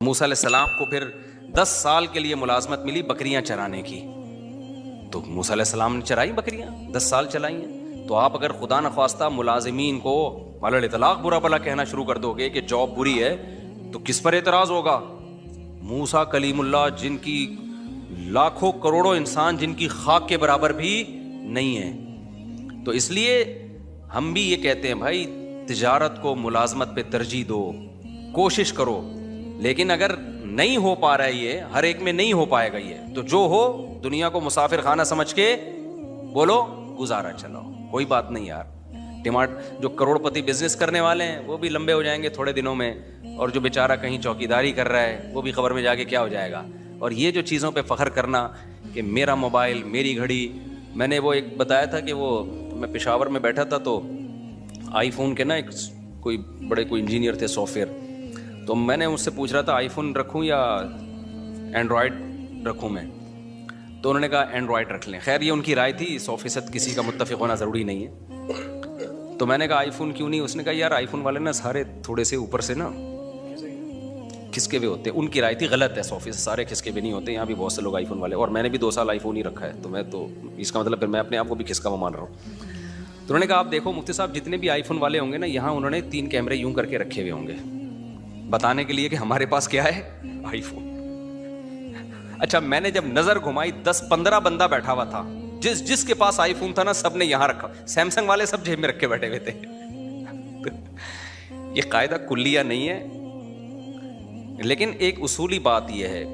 موسیٰ علیہ السلام کو پھر 10 سال کے لیے ملازمت ملی بکریاں چرانے کی. تو موسیٰ علیہ السلام نے چرائی بکریاں, 10 سال چلائی ہیں. تو آپ اگر خدا نخواستہ ملازمین کو علی الاطلاق برا بھلا کہنا شروع کر دو گے کہ جاب بری ہے, تو کس پر اعتراض ہوگا؟ موسیٰ کلیم اللہ جن کی لاکھوں کروڑوں انسان جن کی خاک کے برابر بھی نہیں ہے. تو اس لیے ہم بھی یہ کہتے ہیں بھائی تجارت کو ملازمت پہ ترجیح دو, کوشش کرو, لیکن اگر نہیں ہو پا رہا ہے, یہ ہر ایک میں نہیں ہو پائے گا, یہ تو جو ہو دنیا کو مسافر خانہ سمجھ کے بولو گزارا چلاؤ, کوئی بات نہیں یار. جو کروڑ پتی بزنس کرنے والے ہیں وہ بھی لمبے ہو جائیں گے تھوڑے دنوں میں, اور جو بیچارہ کہیں چوکیداری کر رہا ہے وہ بھی خبر میں جا کے کیا ہو جائے گا. اور یہ جو چیزوں پہ فخر کرنا کہ میرا موبائل, میری گھڑی, میں نے وہ ایک بتایا تھا کہ وہ میں پشاور میں بیٹھا تھا تو آئی فون کے نا ایک کوئی انجینئر تھے سافٹ ویئر, تو میں نے اس سے پوچھ رہا تھا آئی فون رکھوں یا اینڈرائڈ رکھوں میں, تو انہوں نے کہا اینڈرائڈ رکھ لیں. خیر یہ ان کی رائے تھی, 100% کسی کا متفق ہونا ضروری نہیں ہے. تو میں نے کہا آئی فون کیوں نہیں؟ اس نے کہا یار آئی فون والے نا سارے تھوڑے سے اوپر سے نا کھسکے ہوئے ہوتے ہیں. ان کی رائے تھی غلط ہے, 100% سارے کھسکے بھی نہیں ہوتے, یہاں بھی بہت سے لوگ آئی فون والے, اور میں نے بھی 2 سال آئی فون ہی رکھا ہے, تو میں تو اس کا مطلب پھر میں اپنے آپ کو بھی کھسکا مان رہا ہوں. تو انہوں نے کہا آپ دیکھو مفتی صاحب جتنے بھی آئی فون والے ہوں گے نا, یہاں انہوں نے 3 کیمرے یوں کر کے رکھے ہوئے ہوں گے بتانے کے لیے کہ ہمارے پاس کیا ہے, آئی فون. اچھا میں نے جب نظر گھمائی 10-15 بندہ بیٹھا ہوا تھا, جس کے پاس آئی فون تھا نا سب نے یہاں رکھا, سیمسنگ والے سب جیب میں رکھ کے بیٹھے ہوئے تھے. یہ قاعدہ کلیہ نہیں ہے, لیکن ایک اصولی بات یہ ہے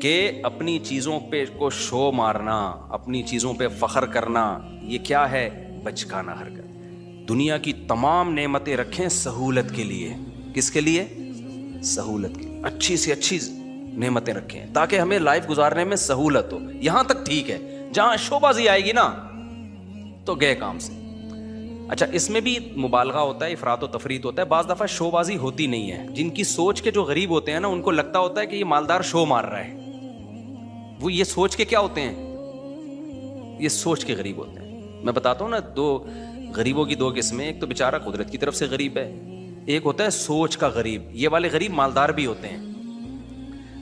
کہ اپنی چیزوں پہ کو شو مارنا, اپنی چیزوں پہ فخر کرنا, یہ کیا ہے؟ بچکانہ حرکت. دنیا کی تمام نعمتیں رکھیں سہولت کے لیے. کس کے لیے؟ سہولت کی. اچھی سے اچھی نعمتیں رکھیں تاکہ ہمیں لائف گزارنے میں سہولت ہو. یہاں تک ٹھیک ہے, جہاں شو بازی آئے گی نا تو گئے کام سے. اچھا اس میں بھی مبالغہ ہوتا ہے, افراط و تفریط ہوتا ہے. بعض دفعہ شو بازی ہوتی نہیں ہے. جن کی سوچ کے جو غریب ہوتے ہیں نا ان کو لگتا ہوتا ہے کہ یہ مالدار شو مار رہا ہے. وہ یہ سوچ کے کیا ہوتے ہیں؟ یہ سوچ کے غریب ہوتے ہیں. میں بتاتا ہوں نا, 2 غریبوں کی 2 قسمیں. ایک تو بیچارہ قدرت کی طرف سے غریب ہے, ایک ہوتا ہے سوچ کا غریب. یہ والے غریب مالدار بھی ہوتے ہیں,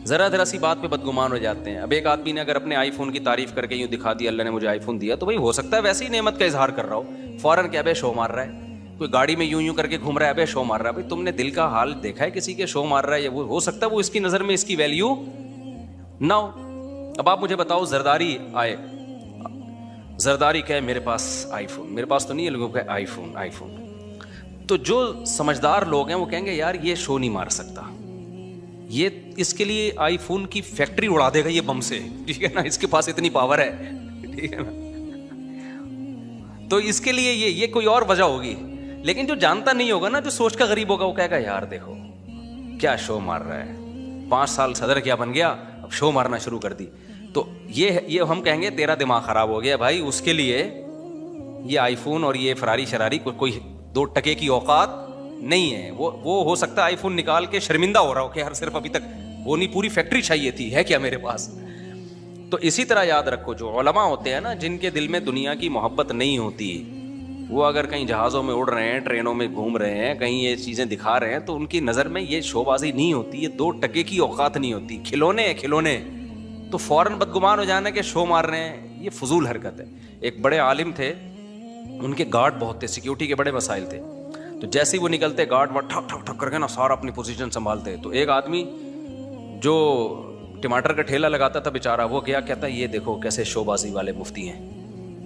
ذرا سی بات پہ بدگمان ہو جاتے ہیں. اب ایک آدمی نے اگر اپنے آئی فون کی تعریف کر کے یوں دکھا دیا اللہ نے مجھے آئی فون دیا, تو بھائی ہو سکتا ہے ویسے ہی نعمت کا اظہار کر رہا ہو, فوراً کیا بے شو مار رہا ہے. کوئی گاڑی میں یوں کر کے گھوم رہا ہے, بے شو مار رہا ہے. بھائی تم نے دل کا حال دیکھا ہے کسی کے شو مار رہا ہے؟ وہ ہو سکتا ہے وہ اس کی نظر میں اس کی ویلیو نہ ہو. اب آپ مجھے بتاؤ, زرداری آئے, زرداری کہے میرے پاس آئی فون, میرے پاس تو نہیں ہے, لوگوں کا آئی فون. تو جو سمجھدار لوگ ہیں وہ کہیں گے یار یہ شو نہیں مار سکتا, یہ اس کے لیے آئی فون کی فیکٹری اڑا دے گا یہ بم سے, ٹھیک ہے نا, اس کے پاس اتنی پاور ہے, ٹھیک ہے نا. تو اس کے لیے یہ کوئی اور وجہ ہوگی. لیکن جو جانتا نہیں ہوگا نا, جو سوچ کا غریب ہوگا, وہ کہے گا یار دیکھو کیا شو مار رہا ہے, 5 سال صدر کیا بن گیا, اب شو مارنا شروع کر دی. تو یہ ہم کہیں گے تیرا دماغ خراب ہو گیا بھائی. اس کے لیے یہ آئی فون اور یہ فراری شراری کوئی 2 ٹکے کی اوقات نہیں ہے. وہ ہو سکتا ہے آئی فون نکال کے شرمندہ ہو رہا ہو کہ یار صرف ابھی تک وہ نہیں, پوری فیکٹری چاہیے تھی, ہے کیا میرے پاس. تو اسی طرح یاد رکھو جو علماء ہوتے ہیں نا, جن کے دل میں دنیا کی محبت نہیں ہوتی, وہ اگر کہیں جہازوں میں اڑ رہے ہیں, ٹرینوں میں گھوم رہے ہیں, کہیں یہ چیزیں دکھا رہے ہیں, تو ان کی نظر میں یہ شو بازی نہیں ہوتی, یہ 2 ٹکے کی اوقات نہیں ہوتی, کھلونے. تو فوراً بدگمان ہو جانا کہ شو مار رہے ہیں, یہ فضول حرکت ہے. ایک بڑے عالم تھے, ان کے گارڈ بہت تھے, سیکیورٹی کے بڑے مسائل تھے. تو جیسے ہی وہ نکلتے گارڈ وہ ٹھک ٹھک ٹھک کر کے نا سارا اپنی پوزیشن سنبھالتے. تو ایک آدمی جو ٹماٹر کا ٹھیلا لگاتا تھا بیچارہ, وہ گیا, کہتا ہے یہ دیکھو کیسے شو بازی والے مفتی ہیں.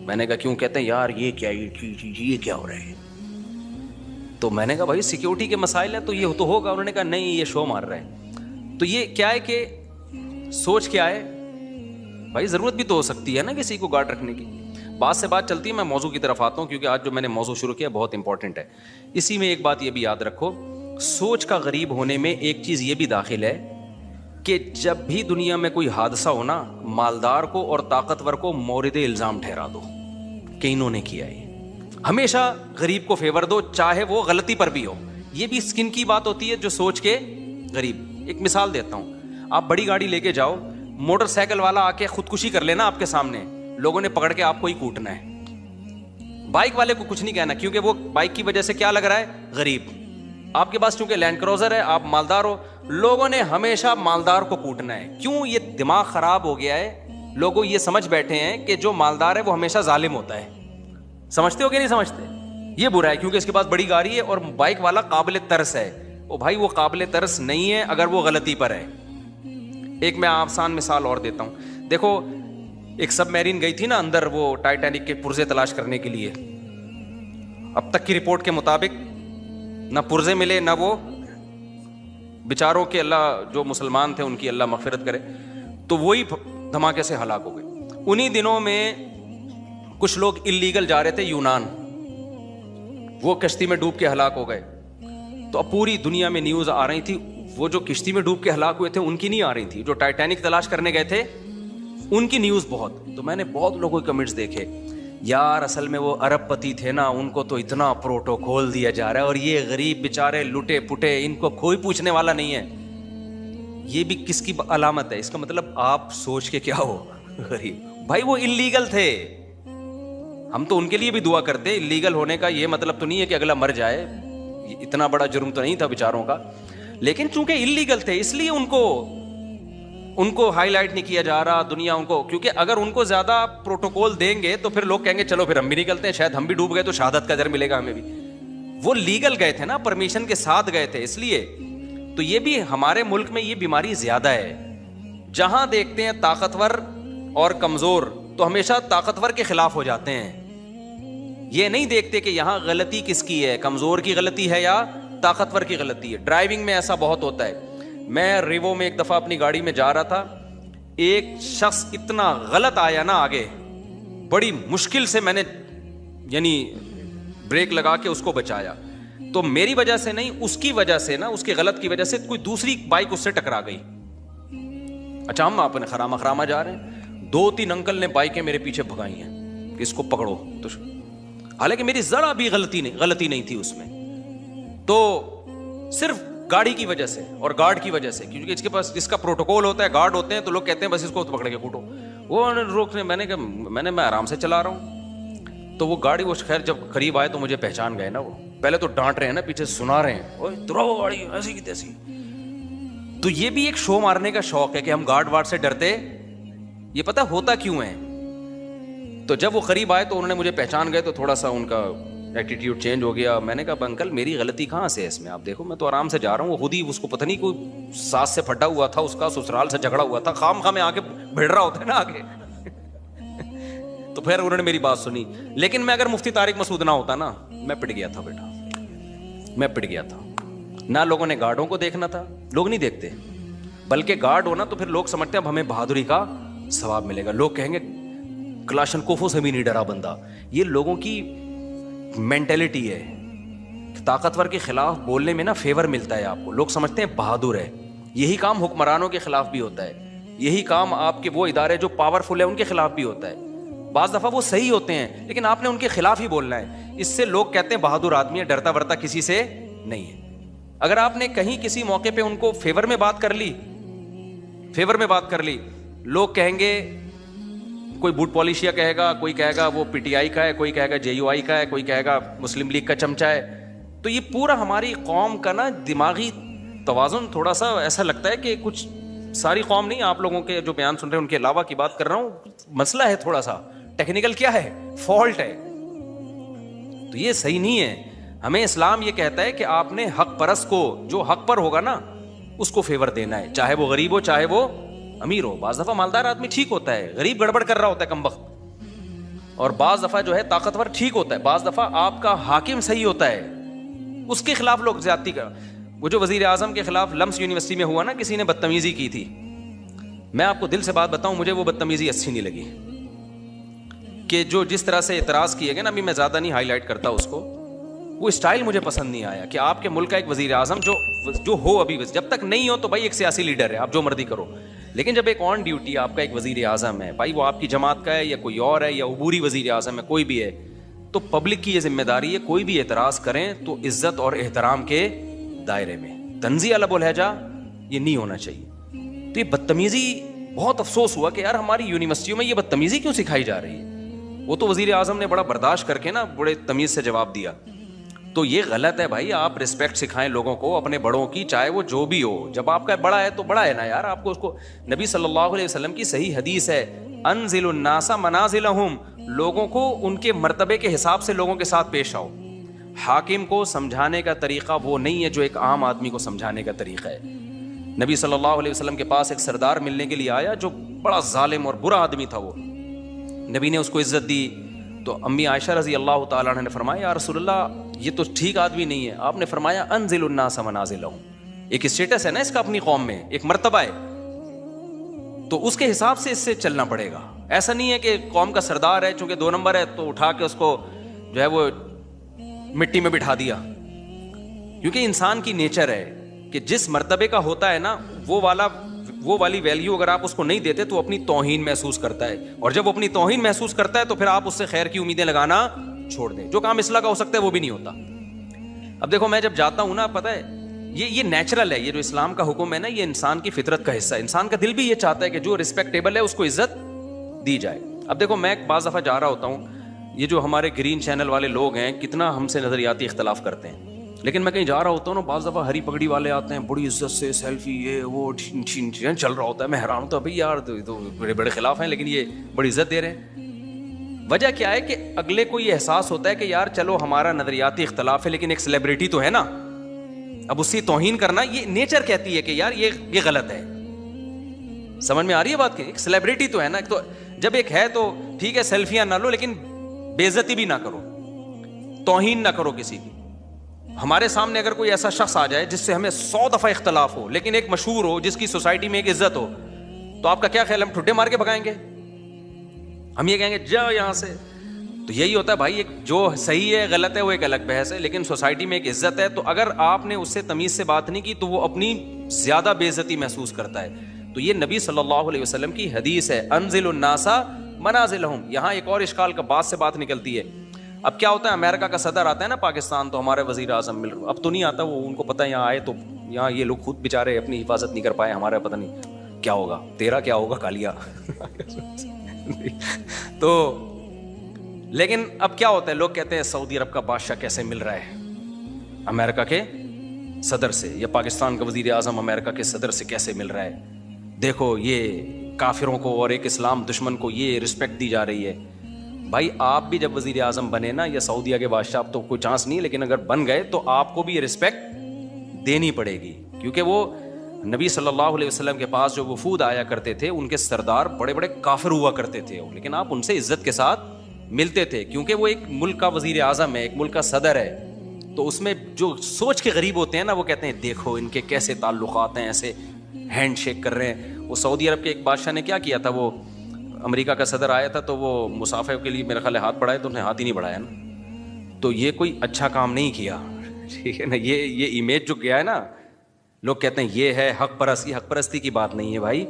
میں نے کہا کیوں؟ کہتے ہیں یار یہ کیا ہو رہا ہے. تو میں نے کہا بھائی سیکیورٹی کے مسائل ہیں تو یہ تو ہوگا. انہوں نے کہا نہیں یہ شو مار رہے ہیں. تو یہ کیا ہے کہ سوچ کیا ہے بھائی, ضرورت بھی تو ہو سکتی ہے نا کسی کو گارڈ رکھنے کی. بات سے بات چلتی ہے, میں موضوع کی طرف آتا ہوں کیونکہ آج جو میں نے موضوع شروع کیا بہت امپورٹنٹ ہے. اسی میں ایک بات یہ بھی یاد رکھو, سوچ کا غریب ہونے میں ایک چیز یہ بھی داخل ہے کہ جب بھی دنیا میں کوئی حادثہ ہو نا, مالدار کو اور طاقتور کو مورد الزام ٹھہرا دو کہ انہوں نے کیا ہے. ہمیشہ غریب کو فیور دو, چاہے وہ غلطی پر بھی ہو. یہ بھی اسکن کی بات ہوتی ہے جو سوچ کے غریب. ایک مثال دیتا ہوں, آپ بڑی گاڑی لے کے جاؤ, موٹر سائیکل والا آ کے خودکشی کر لینا آپ کے سامنے, لوگوں نے پکڑ کے آپ کو ہی کوٹنا ہے. بائک والے کو کچھ نہیں کہنا کیونکہ وہ بائک کی وجہ سے کیا لگ رہا ہے, غریب. آپ کے پاس چونکہ لینڈ کروزر ہے, آپ مالدار ہو, لوگوں نے ہمیشہ مالدار کو کوٹنا ہے. کیوں؟ یہ دماغ خراب ہو گیا ہے, لوگوں یہ سمجھ بیٹھے ہیں کہ جو مالدار ہے وہ ہمیشہ ظالم ہوتا ہے. سمجھتے ہو کہ نہیں سمجھتے؟ یہ برا ہے کیونکہ اس کے پاس بڑی گاڑی ہے اور بائک والا قابل ترس ہے. او بھائی وہ قابل ترس نہیں ہے اگر وہ غلطی پر ہے. ایک میں آسان مثال اور دیتا ہوں. دیکھو ایک سب میرین گئی تھی نا اندر وہ ٹائٹینک کے پرزے تلاش کرنے کے لیے. اب تک کی رپورٹ کے مطابق نہ پرزے ملے نہ وہ بیچاروں کے, اللہ جو مسلمان تھے ان کی اللہ مغفرت کرے, تو وہی دھماکے سے ہلاک ہو گئے. انہی دنوں میں کچھ لوگ اللیگل جا رہے تھے یونان, وہ کشتی میں ڈوب کے ہلاک ہو گئے. تو اب پوری دنیا میں نیوز آ رہی تھی, وہ جو کشتی میں ڈوب کے ہلاک ہوئے تھے ان کی نہیں آ رہی تھی, جو ٹائٹینک تلاش کرنے گئے تھے ان کی نیوز بہت. تو میں نے بہت لوگوں کے کمنٹس دیکھے, یار اصل میں وہ ارب پتی تھے نا, ان کو تو اتنا پروٹوکول دیا جا رہا ہے اور یہ غریب بیچارے لٹے پٹے, ان کو کوئی پوچھنے والا نہیں ہے. یہ بھی کس کی علامت ہے؟ اس کا مطلب آپ سوچ کے کیا ہو غریب. بھائی وہ اللیگل تھے, ہم تو ان کے لیے بھی دعا کرتے. اللیگل ہونے کا یہ مطلب تو نہیں ہے کہ اگلا مر جائے, اتنا بڑا جرم تو نہیں تھا بیچاروں کا, لیکن چونکہ اللیگل تھے اس لیے ان کو ہائی لائٹ نہیں کیا جا رہا دنیا ان کو. کیونکہ اگر ان کو زیادہ پروٹوکول دیں گے تو پھر لوگ کہیں گے چلو پھر ہم بھی نکلتے ہیں, شاید ہم بھی ڈوب گئے تو شہادت کا اجر ملے گا ہمیں بھی. وہ لیگل گئے تھے نا, پرمیشن کے ساتھ گئے تھے, اس لیے. تو یہ بھی ہمارے ملک میں یہ بیماری زیادہ ہے. جہاں دیکھتے ہیں طاقتور اور کمزور تو ہمیشہ طاقتور کے خلاف ہو جاتے ہیں. یہ نہیں دیکھتے کہ یہاں غلطی کس کی ہے, کمزور کی غلطی ہے یا طاقتور کی غلطی ہے. ڈرائیونگ میں ایسا بہت ہوتا ہے. میں ریوو میں ایک دفعہ اپنی گاڑی میں جا رہا تھا, ایک شخص اتنا غلط آیا نا آگے, بڑی مشکل سے میں نے یعنی بریک لگا کے اس کو بچایا. تو میری وجہ سے نہیں, اس کی وجہ سے نا, اس کے غلط کی وجہ سے کوئی دوسری بائک اس سے ٹکرا گئی. اچھا ہم اپنے خراما جا رہے ہیں, 2-3 انکل نے بائکیں میرے پیچھے بھگائی ہیں کہ اس کو پکڑو. تو حالانکہ میری ذرا بھی غلطی نہیں تھی اس میں, تو صرف گاڑی کی وجہ سے اور گارڈ کی وجہ سے, کیونکہ اس کے پاس جس کا پروٹوکول ہوتا ہے, گارڈ ہوتے ہیں, تو لوگ کہتے ہیں بس اس کو پکڑ کے کوٹو. وہ روکنے, میں آرام سے چلا رہا ہوں. تو وہ گاڑی, وہ خیر جب قریب آئے تو مجھے پہچان گئے نا. وہ پہلے تو ڈانٹ رہے ہیں نا, پیچھے سنا رہے ہیں, اوے درو گاڑی ایسی کی تیسی. تو یہ بھی ایک شو مارنے کا شوق ہے کہ ہم گارڈ وارڈ سے ڈرتے. یہ پتہ ہوتا کیوں ہے؟ تو جب وہ قریب آئے تو انہوں نے مجھے پہچان گئے, تو تھوڑا سا ان کا ایٹیٹیوڈ چینج ہو گیا. میں نے کہا انکل میری غلطی کہاں سے ہے اس میں؟ آپ دیکھو میں تو آرام سے جا رہا ہوں. وہ خود ہی, اس کو پتہ نہیں کوئی ساس سے پھٹا ہوا تھا, اس کا سسرال سے جھگڑا ہوا تھا, خام میں آ کے بھیڑ رہا ہوتا ہے نا آگے. تو پھر انہوں نے میری بات سنی. لیکن میں اگر مفتی طارق مسعود نہ ہوتا نا, میں پٹ گیا تھا بیٹا, میں پٹ گیا تھا. نہ لوگوں نے گارڈوں کو دیکھنا تھا, لوگ نہیں دیکھتے, بلکہ گارڈ ہونا تو پھر لوگ سمجھتے ہیں اب ہمیں بہادری کا ثواب ملے گا. لوگ کہیں گے کلاشن کوفوں سے بھی نہیں ڈرا بندہ. یہ لوگوں کی مینٹلٹی ہے. طاقتور کے خلاف بولنے میں نا فیور ملتا ہے آپ کو, لوگ سمجھتے ہیں بہادر ہے. یہی کام حکمرانوں کے خلاف بھی ہوتا ہے, یہی کام آپ کے وہ ادارے جو پاورفل ہیں ان کے خلاف بھی ہوتا ہے. بعض دفعہ وہ صحیح ہوتے ہیں لیکن آپ نے ان کے خلاف ہی بولنا ہے. اس سے لوگ کہتے ہیں بہادر آدمی ہے, ڈرتا ورتا کسی سے نہیں ہے. اگر آپ نے کہیں کسی موقع پہ ان کو فیور میں بات کر لی, لوگ کہیں گے, کوئی بوٹ پالیشیا کہے گا, کوئی کہے گا وہ پی ٹی آئی کا ہے, کوئی کہے گا JUI کا ہے, کوئی کہے گا مسلم لیگ کا چمچہ ہے. تو یہ پورا ہماری قوم کا نا دماغی توازن تھوڑا سا ایسا لگتا ہے کہ کچھ, ساری قوم نہیں, آپ لوگوں کے جو بیان سن رہے ہیں ان کے علاوہ کی بات کر رہا ہوں, مسئلہ ہے تھوڑا سا ٹیکنیکل, کیا ہے, فالٹ ہے. تو یہ صحیح نہیں ہے. ہمیں اسلام یہ کہتا ہے کہ آپ نے حق پرست کو, جو حق پر ہوگا نا اس کو فیور دینا ہے, چاہے وہ غریب ہو چاہے وہ امیر ہو. بعض دفعہ مالدار آدمی ٹھیک ہوتا ہے, غریب گڑبڑ کر رہا ہوتا ہے کمبخت, اور بعض دفعہ جو ہے طاقتور ٹھیک ہوتا ہے, بعض دفعہ آپ کا حاکم صحیح ہوتا ہے, اس کے خلاف لوگ زیادتی کر. وہ جو وزیر اعظم کے خلاف لمس یونیورسٹی میں ہوا نا, کسی نے بدتمیزی کی تھی, میں آپ کو دل سے بات بتاؤں, مجھے وہ بدتمیزی اچھی نہیں لگی. کہ جو جس طرح سے اعتراض کیے گئے نا, ابھی میں زیادہ نہیں ہائی لائٹ کرتا اس کو, وہ اسٹائل مجھے پسند نہیں آیا. کہ آپ کے ملک کا ایک وزیر اعظم جو ہو, ابھی جب تک نہیں ہو تو بھائی ایک سیاسی لیڈر ہے, آپ جو مرضی کرو, لیکن جب ایک آن ڈیوٹی آپ کا ایک وزیر اعظم ہے, بھائی وہ آپ کی جماعت کا ہے یا کوئی اور ہے, یا عبوری وزیر اعظم ہے, کوئی بھی ہے, تو پبلک کی یہ ذمہ داری ہے, کوئی بھی اعتراض کریں تو عزت اور احترام کے دائرے میں, تنزیہ لب و لہجہ یہ نہیں ہونا چاہیے. تو یہ بدتمیزی, بہت افسوس ہوا کہ یار ہماری یونیورسٹیوں میں یہ بدتمیزی کیوں سکھائی جا رہی ہے. وہ تو وزیر اعظم نے بڑا برداشت کر کے نا بڑے تمیز سے جواب دیا. تو یہ غلط ہے بھائی. آپ رسپیکٹ سکھائیں لوگوں کو اپنے بڑوں کی, چاہے وہ جو بھی ہو. جب آپ کا بڑا ہے تو بڑا ہے نا یار, آپ کو اس کو. نبی صلی اللہ علیہ وسلم کی صحیح حدیث ہے, انزل الناس منازلہم, لوگوں کو ان کے مرتبے کے حساب سے لوگوں کے ساتھ پیش آؤ. حاکم کو سمجھانے کا طریقہ وہ نہیں ہے جو ایک عام آدمی کو سمجھانے کا طریقہ ہے. نبی صلی اللہ علیہ وسلم کے پاس ایک سردار ملنے کے لیے آیا جو بڑا ظالم اور برا آدمی تھا. وہ نبی نے اس کو عزت دی تو امی عائشہ رضی اللہ تعالیٰ عنہ نے فرمایا یا رسول اللہ یہ تو ٹھیک آدمی نہیں ہے. آپ نے فرمایا انزل الناس منازلہم, ایک اسٹیٹس ہے نا اس کا اپنی قوم میں, ایک مرتبہ ہے, تو اس کے حساب سے اس سے چلنا پڑے گا. ایسا نہیں ہے کہ قوم کا سردار ہے چونکہ 2 نمبر ہے تو اٹھا کے اس کو جو ہے وہ مٹی میں بٹھا دیا. کیونکہ انسان کی نیچر ہے کہ جس مرتبے کا ہوتا ہے نا وہ والی ویلیو اگر آپ اس کو نہیں دیتے تو اپنی توہین محسوس کرتا ہے, اور جب وہ اپنی توہین محسوس کرتا ہے تو پھر آپ اس سے خیر کی امیدیں لگانا چھوڑ دیں. جو کام اصلاح کا ہو سکتا ہے وہ بھی نہیں ہوتا. اب دیکھو میں جب جاتا ہوں نا, پتہ ہے یہ نیچرل ہے, یہ جو اسلام کا حکم ہے نا یہ انسان کی فطرت کا حصہ ہے. انسان کا دل بھی یہ چاہتا ہے کہ جو ریسپیکٹیبل ہے اس کو عزت دی جائے. اب دیکھو میں بعض دفعہ جا رہا ہوتا ہوں, یہ جو ہمارے گرین چینل والے لوگ ہیں کتنا ہم سے نظریاتی اختلاف کرتے ہیں, لیکن میں کہیں جا رہا ہوتا ہوں نا بعض دفعہ ہری پگڑی والے آتے ہیں بڑی عزت سے سیلفی یہ وہ چل رہا ہوتا ہے. میں حیران ہوتا ہوں بھائی یار تو بڑے بڑے خلاف ہیں لیکن یہ بڑی عزت دے رہے ہیں. وجہ کیا ہے کہ اگلے کو یہ احساس ہوتا ہے کہ یار چلو ہمارا نظریاتی اختلاف ہے لیکن ایک سیلیبریٹی تو ہے نا, اب اس کی توہین کرنا یہ نیچر کہتی ہے کہ یار یہ غلط ہے. سمجھ میں آ رہی ہے بات, کہ ایک سیلیبریٹی تو ہے نا, تو جب ایک ہے تو ٹھیک ہے سیلفیاں نہ لو لیکن بے عزتی بھی نہ کرو, توہین نہ کرو کسی کی. ہمارے سامنے اگر کوئی ایسا شخص آ جائے جس سے ہمیں 100 دفعہ اختلاف ہو لیکن ایک مشہور ہو جس کی سوسائٹی میں ایک عزت ہو, تو آپ کا کیا خیال, ہم ٹھڈے مار کے بھگائیں گے, ہم یہ کہیں گے جاؤ یہاں سے. تو یہی ہوتا ہے بھائی, ایک جو صحیح ہے غلط ہے وہ ایک الگ بحث ہے, لیکن سوسائٹی میں ایک عزت ہے, تو اگر آپ نے اس سے تمیز سے بات نہیں کی تو وہ اپنی زیادہ بے عزتی محسوس کرتا ہے. تو یہ نبی صلی اللہ علیہ وسلم کی حدیث ہے, انزل الناس منازلہم. یہاں ایک اور اشکال کا بات سے بات نکلتی ہے. اب کیا ہوتا ہے, امریکہ کا صدر آتا ہے نا پاکستان, تو ہمارے وزیر اعظم مل, اب تو نہیں آتا, وہ ان کو پتہ ہے یہاں آئے تو یہاں یہ لوگ خود بیچارے اپنی حفاظت نہیں کر پائے, ہمارا پتہ نہیں کیا ہوگا, تیرا کیا ہوگا کالیا. تو لیکن اب کیا ہوتا ہے, لوگ کہتے ہیں سعودی عرب کا بادشاہ کیسے مل رہا ہے امریکہ کے صدر سے, یا پاکستان کا وزیر اعظم امریکہ کے صدر سے کیسے مل رہا ہے, دیکھو یہ کافروں کو اور ایک اسلام دشمن کو یہ رسپیکٹ دی جا رہی ہے. بھائی آپ بھی جب وزیر اعظم بنے نا, یا سعودیہ کے بادشاہ, اب تو کوئی چانس نہیں, لیکن اگر بن گئے تو آپ کو بھی یہ رسپیکٹ دینی پڑے گی, کیونکہ وہ نبی صلی اللہ علیہ وسلم کے پاس جو وفود آیا کرتے تھے ان کے سردار بڑے بڑے کافر ہوا کرتے تھے, لیکن آپ ان سے عزت کے ساتھ ملتے تھے, کیونکہ وہ ایک ملک کا وزیر اعظم ہے, ایک ملک کا صدر ہے. تو اس میں جو سوچ کے غریب ہوتے ہیں نا, وہ کہتے ہیں دیکھو ان کے کیسے تعلقات ہیں, ایسے ہینڈ شیک کر رہے ہیں. وہ سعودی عرب کے ایک بادشاہ نے کیا کیا تھا, وہ امریکہ کا صدر آیا تھا تو وہ مسافر کے لیے میرا خیال ہے ہاتھ بڑھائے, تو انہیں ہاتھ ہی نہیں بڑھایا نا, تو یہ کوئی اچھا کام نہیں کیا, ٹھیک ہے نا. یہ امیج جو گیا ہے نا, لوگ کہتے ہیں یہ ہے حق پرستی. حق پرستی کی بات نہیں ہے بھائی,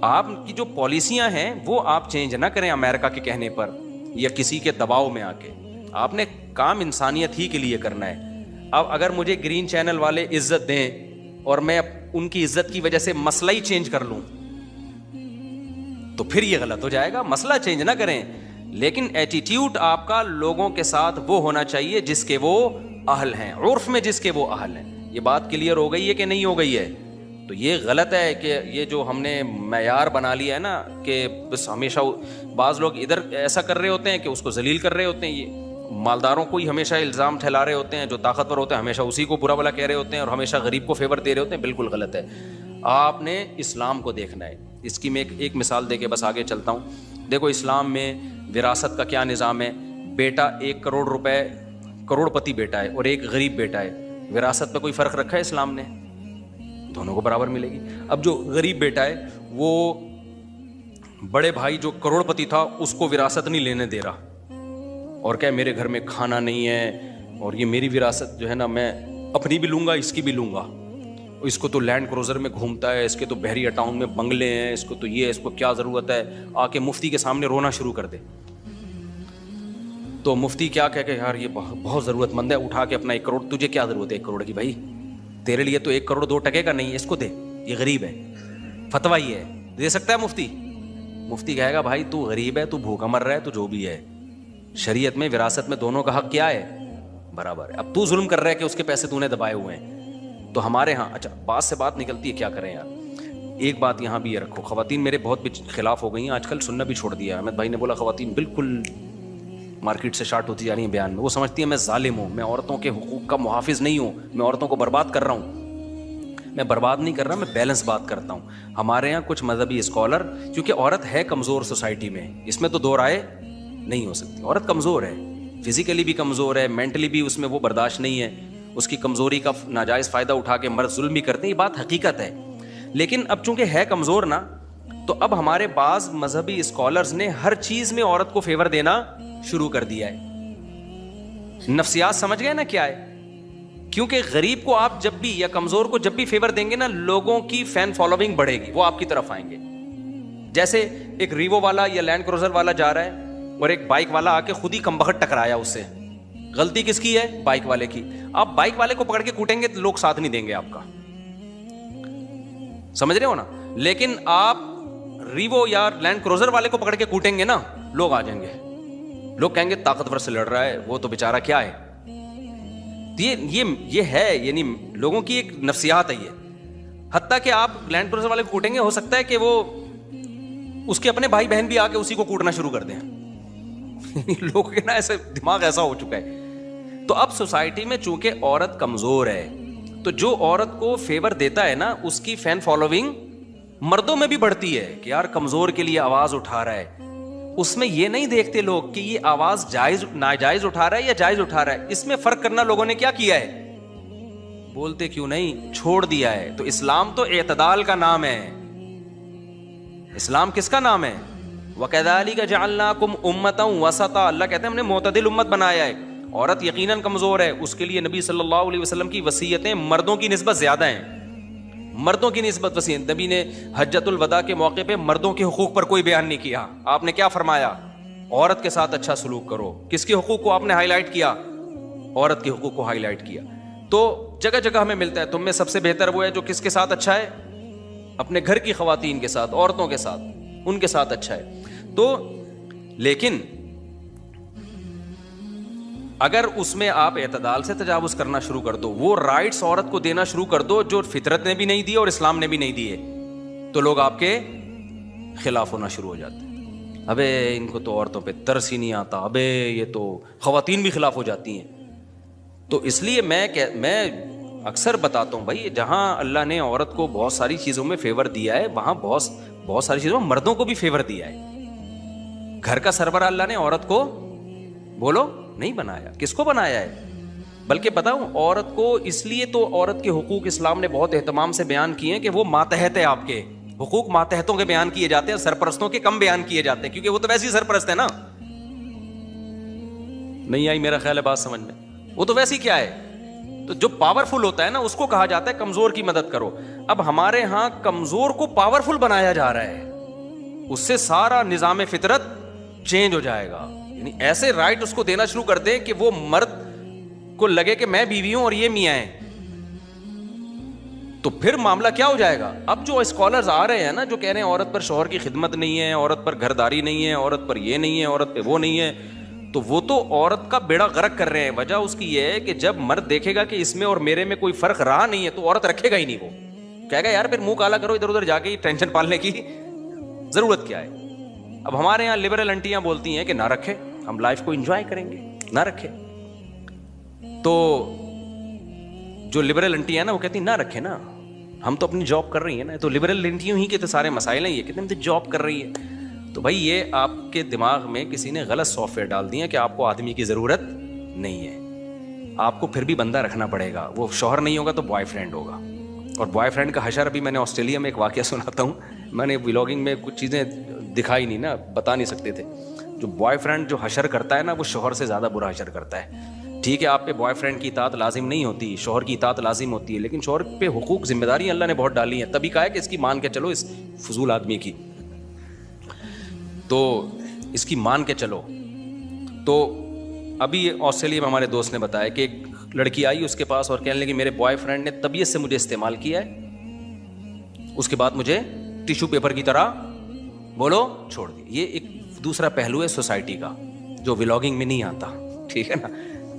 آپ کی جو پالیسیاں ہیں وہ آپ چینج نہ کریں امریکہ کے کہنے پر یا کسی کے دباؤ میں آ کے. آپ نے کام انسانیت ہی کے لیے کرنا ہے. اب اگر مجھے گرین چینل والے عزت دیں اور میں ان کی عزت کی وجہ سے مسئلہ ہی چینج کر لوں تو پھر یہ غلط ہو جائے گا. مسئلہ چینج نہ کریں, لیکن ایٹیٹیوڈ آپ کا لوگوں کے ساتھ وہ ہونا چاہیے جس کے وہ اہل ہیں, عرف میں جس کے وہ اہل ہیں. یہ بات کلیئر ہو گئی ہے کہ نہیں ہو گئی ہے؟ تو یہ غلط ہے کہ یہ جو ہم نے معیار بنا لیا ہے نا کہ بس ہمیشہ بعض لوگ ادھر ایسا کر رہے ہوتے ہیں کہ اس کو ذلیل کر رہے ہوتے ہیں, یہ مالداروں کو ہی ہمیشہ الزام ٹھہلا رہے ہوتے ہیں, جو طاقتور ہوتے ہیں ہمیشہ اسی کو برا بلا کہہ رہے ہوتے ہیں, اور ہمیشہ غریب کو فیور دے رہے ہوتے ہیں. بالکل غلط ہے. آپ نے اسلام کو دیکھنا ہے. اس کی میں ایک مثال دے کے بس آگے چلتا ہوں. دیکھو اسلام میں وراثت کا کیا نظام ہے. بیٹا 1 کروڑ روپے, کروڑ پتی بیٹا ہے اور ایک غریب بیٹا ہے, وراثت پہ کوئی فرق رکھا ہے اسلام نے؟ دونوں کو برابر ملے گی. اب جو غریب بیٹا ہے وہ بڑے بھائی جو کروڑ پتی تھا اس کو وراثت نہیں لینے دے رہا, اور کہ میرے گھر میں کھانا نہیں ہے اور یہ میری وراثت جو ہے نا میں اپنی بھی لوں گا اس کی بھی لوں گا, اس کو تو لینڈ کروزر میں گھومتا ہے, اس کے تو بحریہ ٹاؤن میں بنگلے ہیں, اس کو تو یہ, اس کو کیا ضرورت ہے, آ کے مفتی کے سامنے رونا شروع کر دے. تو مفتی کیا کہہ کہ یار یہ بہت ضرورت مند ہے, اٹھا کے اپنا 1 کروڑ, تجھے کیا ضرورت ہے 1 کروڑ کی بھائی, تیرے لیے تو 1 کروڑ 2 ٹکے کا نہیں ہے, اس کو دے, یہ غریب ہے, فتویٰ یہ ہے, دے سکتا ہے مفتی؟ مفتی کہے گا بھائی تو غریب ہے, تو بھوکا مر رہا ہے, تو جو بھی ہے, شریعت میں وراثت میں دونوں کا حق کیا ہے, برابر ہے. اب تو ظلم کر رہا ہے کہ اس کے پیسے تو نے دبائے ہوئے ہیں. تو ہمارے ہاں اچھا بات سے بات نکلتی ہے, کیا کریں یار. ایک بات یہاں بھی یہ رکھو, خواتین میرے بہت خلاف ہو گئی ہیں آج کل, سننا بھی چھوڑ دیا. احمد بھائی نے بولا خواتین بالکل مارکیٹ سے شارٹ ہوتی جا رہی ہیں بیان میں. وہ سمجھتی ہیں میں ظالم ہوں, میں عورتوں کے حقوق کا محافظ نہیں ہوں, میں عورتوں کو برباد کر رہا ہوں. میں برباد نہیں کر رہا, میں بیلنس بات کرتا ہوں. ہمارے یہاں کچھ مذہبی اسکالر, کیونکہ عورت ہے کمزور سوسائٹی میں, اس میں تو دو رائے نہیں ہو سکتی. عورت کمزور ہے, فزیکلی بھی کمزور ہے, مینٹلی بھی اس میں وہ برداشت نہیں ہے. اس کی کمزوری کا ناجائز فائدہ اٹھا کے مرد ظلم بھی کرتے ہیں, یہ بات حقیقت ہے. لیکن اب چونکہ ہے کمزور نا, تو اب ہمارے بعض مذہبی اسکالرز نے ہر چیز میں عورت کو فیور دینا شروع کر دیا ہے. نفسیات سمجھ گئے نا کیا ہے. کیونکہ غریب کو آپ جب بھی یا کمزور کو جب بھی فیور دیں گے نا, لوگوں کی فین فالوئنگ بڑھے گی, وہ آپ کی طرف آئیں گے. جیسے ایک ریوو والا یا لینڈ کروزر والا جا رہا ہے اور ایک بائک والا آ کے خود ہی کمبخت ٹکرایا اس سے, غلطی کس کی ہے؟ بائک والے کی. آپ بائک والے کو پکڑ کے کوٹیں گے تو لوگ ساتھ نہیں دیں گے آپ کا, سمجھ رہے ہو نا. لیکن آپ ریوو یا لینڈ کروزر والے کو پکڑ کے کوٹیں گے نا, لوگ آ جائیں گے, لوگ کہیں گے طاقتور سے لڑ رہا ہے, وہ تو بیچارہ کیا ہے. یہ ہے, یعنی لوگوں کی ایک نفسیات ہے یہ. حتیٰ کہ آپ لینڈ کروزر والے کو کوٹیں گے, ہو سکتا ہے کہ وہ اس کے اپنے بھائی بہن بھی آ کے اسی کو کوٹنا شروع کر دیں. لوگوں کے نا ایسے دماغ ایسا ہو چکا ہے. تو اب سوسائٹی میں چونکہ عورت کمزور ہے, تو جو عورت کو فیور دیتا ہے نا, اس کی فین فالوئنگ مردوں میں بھی بڑھتی ہے کہ یار کمزور کے لیے آواز اٹھا رہا ہے. اس میں یہ نہیں دیکھتے لوگ کہ یہ آواز جائز ناجائز اٹھا رہا ہے یا جائز اٹھا رہا ہے. اس میں فرق کرنا لوگوں نے کیا کیا ہے, بولتے کیوں نہیں, چھوڑ دیا ہے. تو اسلام تو اعتدال کا نام ہے. اسلام کس کا نام ہے؟ وَكَذَلِكَ جَعَلْنَاكُمْ أُمَّةً وَسَطًا. اللہ کہتے ہیں ہم نے معتدل امت بنایا ہے. عورت یقیناً کمزور ہے, اس کے لیے نبی صلی اللہ علیہ وسلم کی وصیتیں مردوں کی نسبت زیادہ ہیں, مردوں کی نسبت وصیت. نبی نے حجۃ الوداع کے موقع پہ مردوں کے حقوق پر کوئی بیان نہیں کیا. آپ نے کیا فرمایا؟ عورت کے ساتھ اچھا سلوک کرو. کس کے حقوق کو آپ نے ہائی لائٹ کیا؟ عورت کے حقوق کو ہائی لائٹ کیا. تو جگہ جگہ ہمیں ملتا ہے تم میں سب سے بہتر وہ ہے جو کس کے ساتھ اچھا ہے؟ اپنے گھر کی خواتین کے ساتھ, عورتوں کے ساتھ, ان کے ساتھ اچھا ہے. تو لیکن اگر اس میں آپ اعتدال سے تجاوز کرنا شروع کر دو, وہ رائٹس عورت کو دینا شروع کر دو جو فطرت نے بھی نہیں دیے اور اسلام نے بھی نہیں دیے, تو لوگ آپ کے خلاف ہونا شروع ہو جاتے ہیں. ابے ان کو تو عورتوں پہ ترس ہی نہیں آتا, ابے یہ تو خواتین بھی خلاف ہو جاتی ہیں. تو اس لیے میں اکثر بتاتا ہوں بھائی, جہاں اللہ نے عورت کو بہت ساری چیزوں میں فیور دیا ہے, وہاں بہت ساری چیزوں میں مردوں کو بھی فیور دیا ہے. گھر کا سربراہ اللہ نے عورت کو بولو نہیں بنایا. کس کو بنایا ہے؟ بلکہ بتاؤں, عورت کو اس لیے تو عورت کے حقوق اسلام نے بہت اہتمام سے بیان کیے ہیں کہ وہ ماتحت ہے. آپ کے حقوق ماتحتوں کے بیان کیے جاتے ہیں, سرپرستوں کے کم بیان کیے جاتے ہیں, کیونکہ وہ تو ویسے ہی سرپرست ہے نا. نہیں آئی میرا خیال ہے بات سمجھ میں؟ وہ تو ویسے ہی کیا ہے, تو جو پاورفل ہوتا ہے نا اس کو کہا جاتا ہے کمزور کی مدد کرو. اب ہمارے ہاں کمزور کو پاورفل بنایا جا رہا ہے, اس سے سارا نظام فطرت چینج ہو جائے گا. یعنی ایسے رائٹ اس کو دینا شروع کر دیں کہ وہ مرد کو لگے کہ میں بیوی ہوں اور یہ میاں ہیں, تو پھر معاملہ کیا ہو جائے گا. اب جو اسکالرز آ رہے ہیں نا, جو کہہ رہے ہیں عورت پر شوہر کی خدمت نہیں ہے, عورت پر گھرداری نہیں ہے, عورت پر یہ نہیں ہے, عورت پہ وہ نہیں ہے, تو وہ تو عورت کا بیڑا غرق کر رہے ہیں. وجہ اس کی یہ ہے کہ جب مرد دیکھے گا کہ اس میں اور میرے میں کوئی فرق رہا نہیں ہے, تو عورت رکھے گا ہی نہیں. وہ کہے گا یار پھر منہ کالا کرو ادھر ادھر جا کے, ٹینشن پالنے کی ضرورت کیا ہے. اب ہمارے یہاں لبرل انٹیاں بولتی ہیں کہ نہ رکھے, ہم لائف کو انجوائے کریں گے, نہ رکھے. تو جو لبرل انٹی ہے نا وہ کہتی ہیں نہ رکھے نا, ہم تو اپنی جاب کر رہی ہیں نا. تو لبرل انٹیوں ہی کے تو سارے مسائل ہیں, یہ کتنے ہم تو جاب کر رہی ہے. تو بھائی یہ آپ کے دماغ میں کسی نے غلط سافٹ ویئر ڈال دیا کہ آپ کو آدمی کی ضرورت نہیں ہے. آپ کو پھر بھی بندہ رکھنا پڑے گا. وہ شوہر نہیں ہوگا تو بوائے فرینڈ ہوگا. اور بوائے فرینڈ کا حشر ابھی میں نے آسٹریلیا میں ایک واقعہ سناتا ہوں. میں نے ولاگنگ میں کچھ چیزیں دکھائی نہیں نا, بتا نہیں سکتے تھے. جو بوائے فرینڈ جو حشر کرتا ہے نا, وہ شوہر سے زیادہ برا حشر کرتا ہے. ٹھیک ہے آپ پہ بوائے فرینڈ کی اطاعت لازم نہیں ہوتی, شوہر کی اطاعت لازم ہوتی ہے, لیکن شوہر پہ حقوق ذمہ داریاں اللہ نے بہت ڈالی ہیں. تبھی کہا ہے کہ اس کی مان کے چلو, اس فضول آدمی کی تو اس کی مان کے چلو. تو ابھی آسٹریلیا میں ہمارے دوست نے بتایا کہ ایک لڑکی آئی اس کے پاس اور کہنے لگی میرے بوائے فرینڈ نے طبیعت سے مجھے استعمال کیا ہے, اس کے بعد مجھے ٹیشو پیپر کی طرح بولو چھوڑ دی. یہ ایک دوسرا پہلو ہے سوسائٹی کا جو ولاگنگ میں نہیں آتا, ٹھیک ہے نا.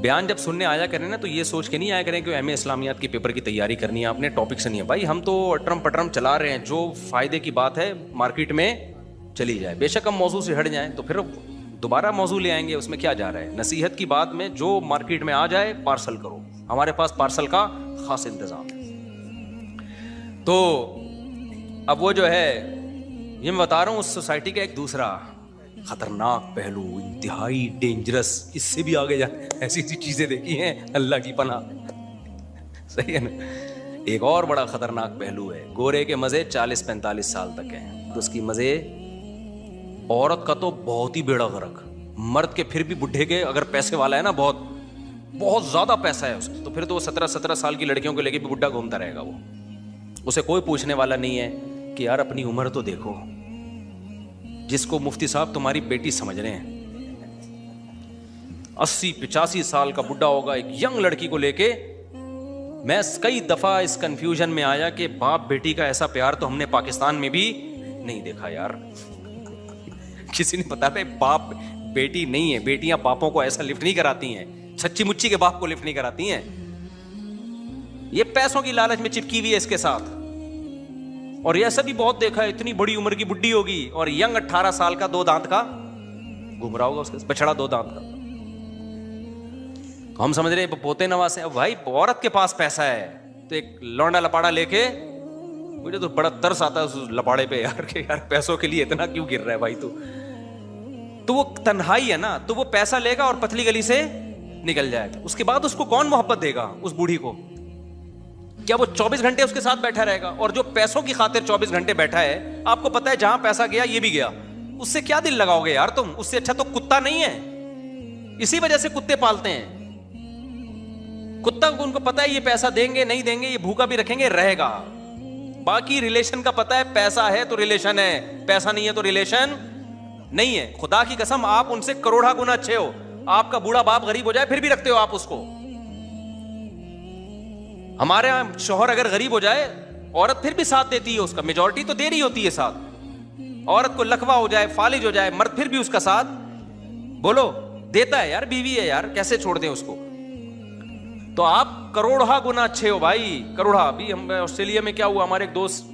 بیان جب سننے آیا کریں نا تو یہ سوچ کے نہیں آیا کریں کہ ایم اے اسلامیات کے پیپر کی تیاری کرنی ہے آپ نے, ٹاپک سے نہیں ہے بھائی. ہم تو اٹرم پٹرم چلا رہے ہیں, جو فائدے کی بات ہے مارکیٹ میں چلی جائے. بے شک ہم موضوع سے ہٹ جائیں تو پھر دوبارہ موضوع لے آئیں گے, اس میں کیا جا رہا ہے. نصیحت کی بات میں جو مارکیٹ میں آ جائے پارسل کرو, ہمارے پاس پارسل کا خاص انتظام ہے. تو اب وہ جو ہے یہ میں بتا رہا ہوں اس سوسائٹی کا ایک دوسرا خطرناک پہلو, انتہائی ڈینجرس, اس سے بھی آگے جانے ایسی چیزیں دیکھی ہیں اللہ کی پناہ. صحیح ہے نا. ایک اور بڑا خطرناک پہلو ہے, گورے کے مزے 40-45 سال تک ہیں, تو اس کی مزے. عورت کا تو بہت ہی بیڑا غرق, مرد کے پھر بھی بڈھے کے اگر پیسے والا ہے نا, بہت بہت زیادہ پیسہ ہے اس کو, تو پھر تو وہ 17 سال کی لڑکیوں کو لے کے بھی بڈھا گھومتا رہے گا. وہ اسے کوئی پوچھنے والا نہیں ہے کہ یار اپنی عمر تو دیکھو. جس کو مفتی صاحب تمہاری بیٹی سمجھ رہے ہیں 80-85 سال کا بڈھا ہوگا ایک ینگ لڑکی کو لے کے. میں کئی دفعہ اس کنفیوژن میں آیا کہ باپ بیٹی کا ایسا پیار تو ہم نے پاکستان میں بھی نہیں دیکھا یار. کسی نے بتایا باپ بیٹی نہیں ہے, بیٹیاں باپوں کو ایسا لفٹ نہیں کراتی ہیں, سچی مچی کے باپ کو لفٹ نہیں کراتی ہیں. یہ پیسوں کی لالچ میں چپکی ہوئی ہے اس کے ساتھ. اور یہ ایسا بھی بہت دیکھا ہے, اتنی بڑی عمر کی بڈھی ہوگی اور ینگ 18 سال کا 2 دانت کا گھوم رہا ہوگا, اس کے بچڑا 2 دانت کا. ہم سمجھ رہے پوتے نواز ہیں. بھائی عورت کے پاس پیسہ ہے تو ایک لونڈا لپاڑا لے کے, مجھے تو بڑا ترس آتا ہے اس لپاڑے پہ یار, کہ یار پیسوں کے لیے اتنا کیوں گر رہا ہے بھائی. تو وہ تنہائی ہے نا, تو وہ پیسہ لے گا اور پتلی گلی سے نکل جائے گا. اس کے بعد اس کو کون محبت دے گا اس بوڑھی کو؟ کیا وہ 24 گھنٹے اس کے ساتھ بیٹھا رہے گا؟ اور جو پیسوں کی خاطر 24 گھنٹے بیٹھا ہے, آپ کو پتا ہے جہاں پیسہ گیا یہ بھی گیا, اس سے کیا دل لگاؤ گے یار تم؟ اس سے اچھا تو کتا نہیں ہے. اسی وجہ سے کتے پالتے ہیں. کتا کو ان کو پتا ہے یہ پیسہ دیں گے نہیں دیں گے, یہ بھوکا بھی رکھیں گے رہے گا. باقی ریلیشن کا پتا ہے, پیسہ ہے تو ریلیشن ہے, پیسہ نہیں ہے تو ریلیشن نہیں ہے. خدا کی قسم آپ ان سے کروڑا گنا اچھے ہو, آپ کا بوڑھا باپ غریب ہو جائے پھر بھی رکھتے ہو آپ اس کو. ہمارے یہاں شوہر اگر غریب ہو جائے عورت پھر بھی ساتھ دیتی ہے اس کا, میجورٹی تو دے رہی ہوتی ہے ساتھ. عورت کو لکوا ہو جائے, فالج ہو جائے, مرد پھر بھی اس کا ساتھ بولو دیتا ہے. یار بیوی ہے یار, کیسے چھوڑ دیں اس کو؟ تو آپ کروڑا گنا اچھے ہو بھائی, کروڑا. ابھی ہم آسٹریلیا میں کیا ہوا, ہمارے ایک دوست,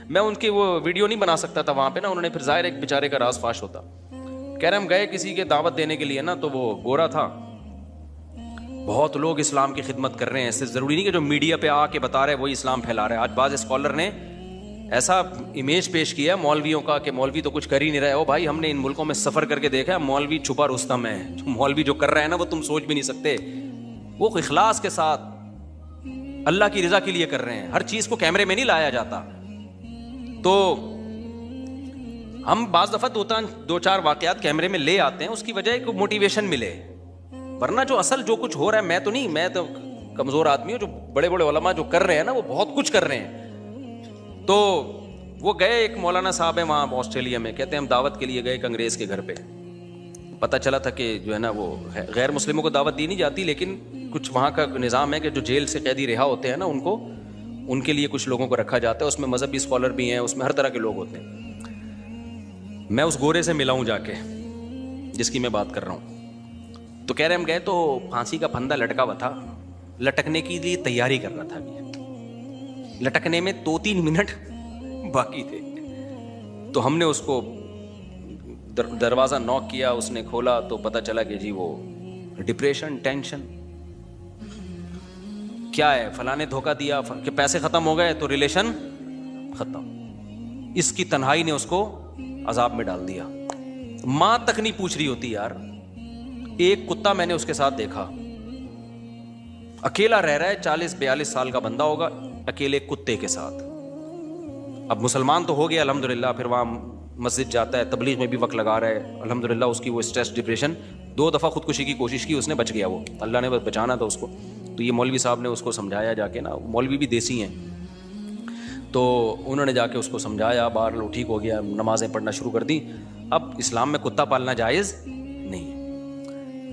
میں ان کی وہ ویڈیو نہیں بنا سکتا تھا وہاں پہ نا, انہوں نے پھر ظاہر ایک بیچارے کا راز فاش ہوتا. کہہ رہے ہم گئے کسی کے دعوت دینے کے لیے نا, تو وہ گورا تھا. بہت لوگ اسلام کی خدمت کر رہے ہیں, ایسے ضروری نہیں کہ جو میڈیا پہ آ کے بتا رہے وہی اسلام پھیلا رہے ہیں. آج بعض اسکالر نے ایسا امیج پیش کیا مولویوں کا کہ مولوی تو کچھ کر ہی نہیں رہے. او بھائی ہم نے ان ملکوں میں سفر کر کے دیکھا ہے, مولوی چھپا رستم ہے. جو مولوی جو کر رہے ہیں نا وہ تم سوچ بھی نہیں سکتے. وہ اخلاص کے ساتھ اللہ کی رضا کے لیے کر رہے ہیں. ہر چیز کو کیمرے میں نہیں لایا جاتا. تو ہم بعض دفعہ 2-4 واقعات کیمرے میں لے آتے ہیں, اس کی وجہ ہے کہ موٹیویشن ملے. ورنہ جو اصل جو کچھ ہو رہا ہے, میں تو نہیں, میں تو کمزور آدمی ہوں. جو بڑے بڑے علماء جو کر رہے ہیں نا وہ بہت کچھ کر رہے ہیں. تو وہ گئے, ایک مولانا صاحب ہیں وہاں آسٹریلیا میں, کہتے ہیں ہم دعوت کے لیے گئے ایک انگریز کے گھر پہ. پتہ چلا تھا کہ جو ہے نا وہ غیر مسلموں کو دعوت دی نہیں جاتی, لیکن کچھ وہاں کا نظام ہے کہ جو جیل سے قیدی رہا ہوتے ہیں نا ان کے لیے کچھ لوگوں کو رکھا جاتا ہے. اس میں مذہبی اسکالر بھی ہیں, اس میں ہر طرح کے لوگ ہوتے ہیں. میں اس گورے سے ملا ہوں جا کے جس کی میں بات کر رہا ہوں. تو کہہ رہے ہم گئے تو پھانسی کا پھندا لٹکا ہوا تھا, لٹکنے کے لیے تیاری کر رہا تھا. ابھی لٹکنے میں 2-3 منٹ باقی تھے. تو ہم نے اس کو دروازہ نوک کیا, اس نے کھولا تو پتہ چلا کہ جی وہ ڈپریشن, ٹینشن. کیا ہے, فلاں نے دھوکہ دیا کہ پیسے ختم ہو گئے تو ریلیشن ختم. اس کی تنہائی نے اس کو عذاب میں ڈال دیا. ماں تک نہیں پوچھ رہی ہوتی یار. ایک کتا میں نے اس کے ساتھ دیکھا, اکیلا رہ رہا ہے, 40-42 سال کا بندہ ہوگا, اکیلے کتے کے ساتھ. اب مسلمان تو ہو گیا الحمدللہ, پھر وہاں مسجد جاتا ہے, تبلیغ میں بھی وقت لگا رہا ہے الحمدللہ. اس کی وہ اسٹریس, ڈپریشن, 2 دفعہ خودکشی کی کوشش کی, اس نے بچ گیا, وہ اللہ نے بچانا تھا اس کو. تو یہ مولوی صاحب نے اس کو سمجھایا جا کے نا, مولوی بھی دیسی ہیں, تو انہوں نے جا کے اس کو سمجھایا, باہر ٹھیک ہو گیا, نمازیں پڑھنا شروع کر دی. اب اسلام میں کتا پالنا جائز نہیں.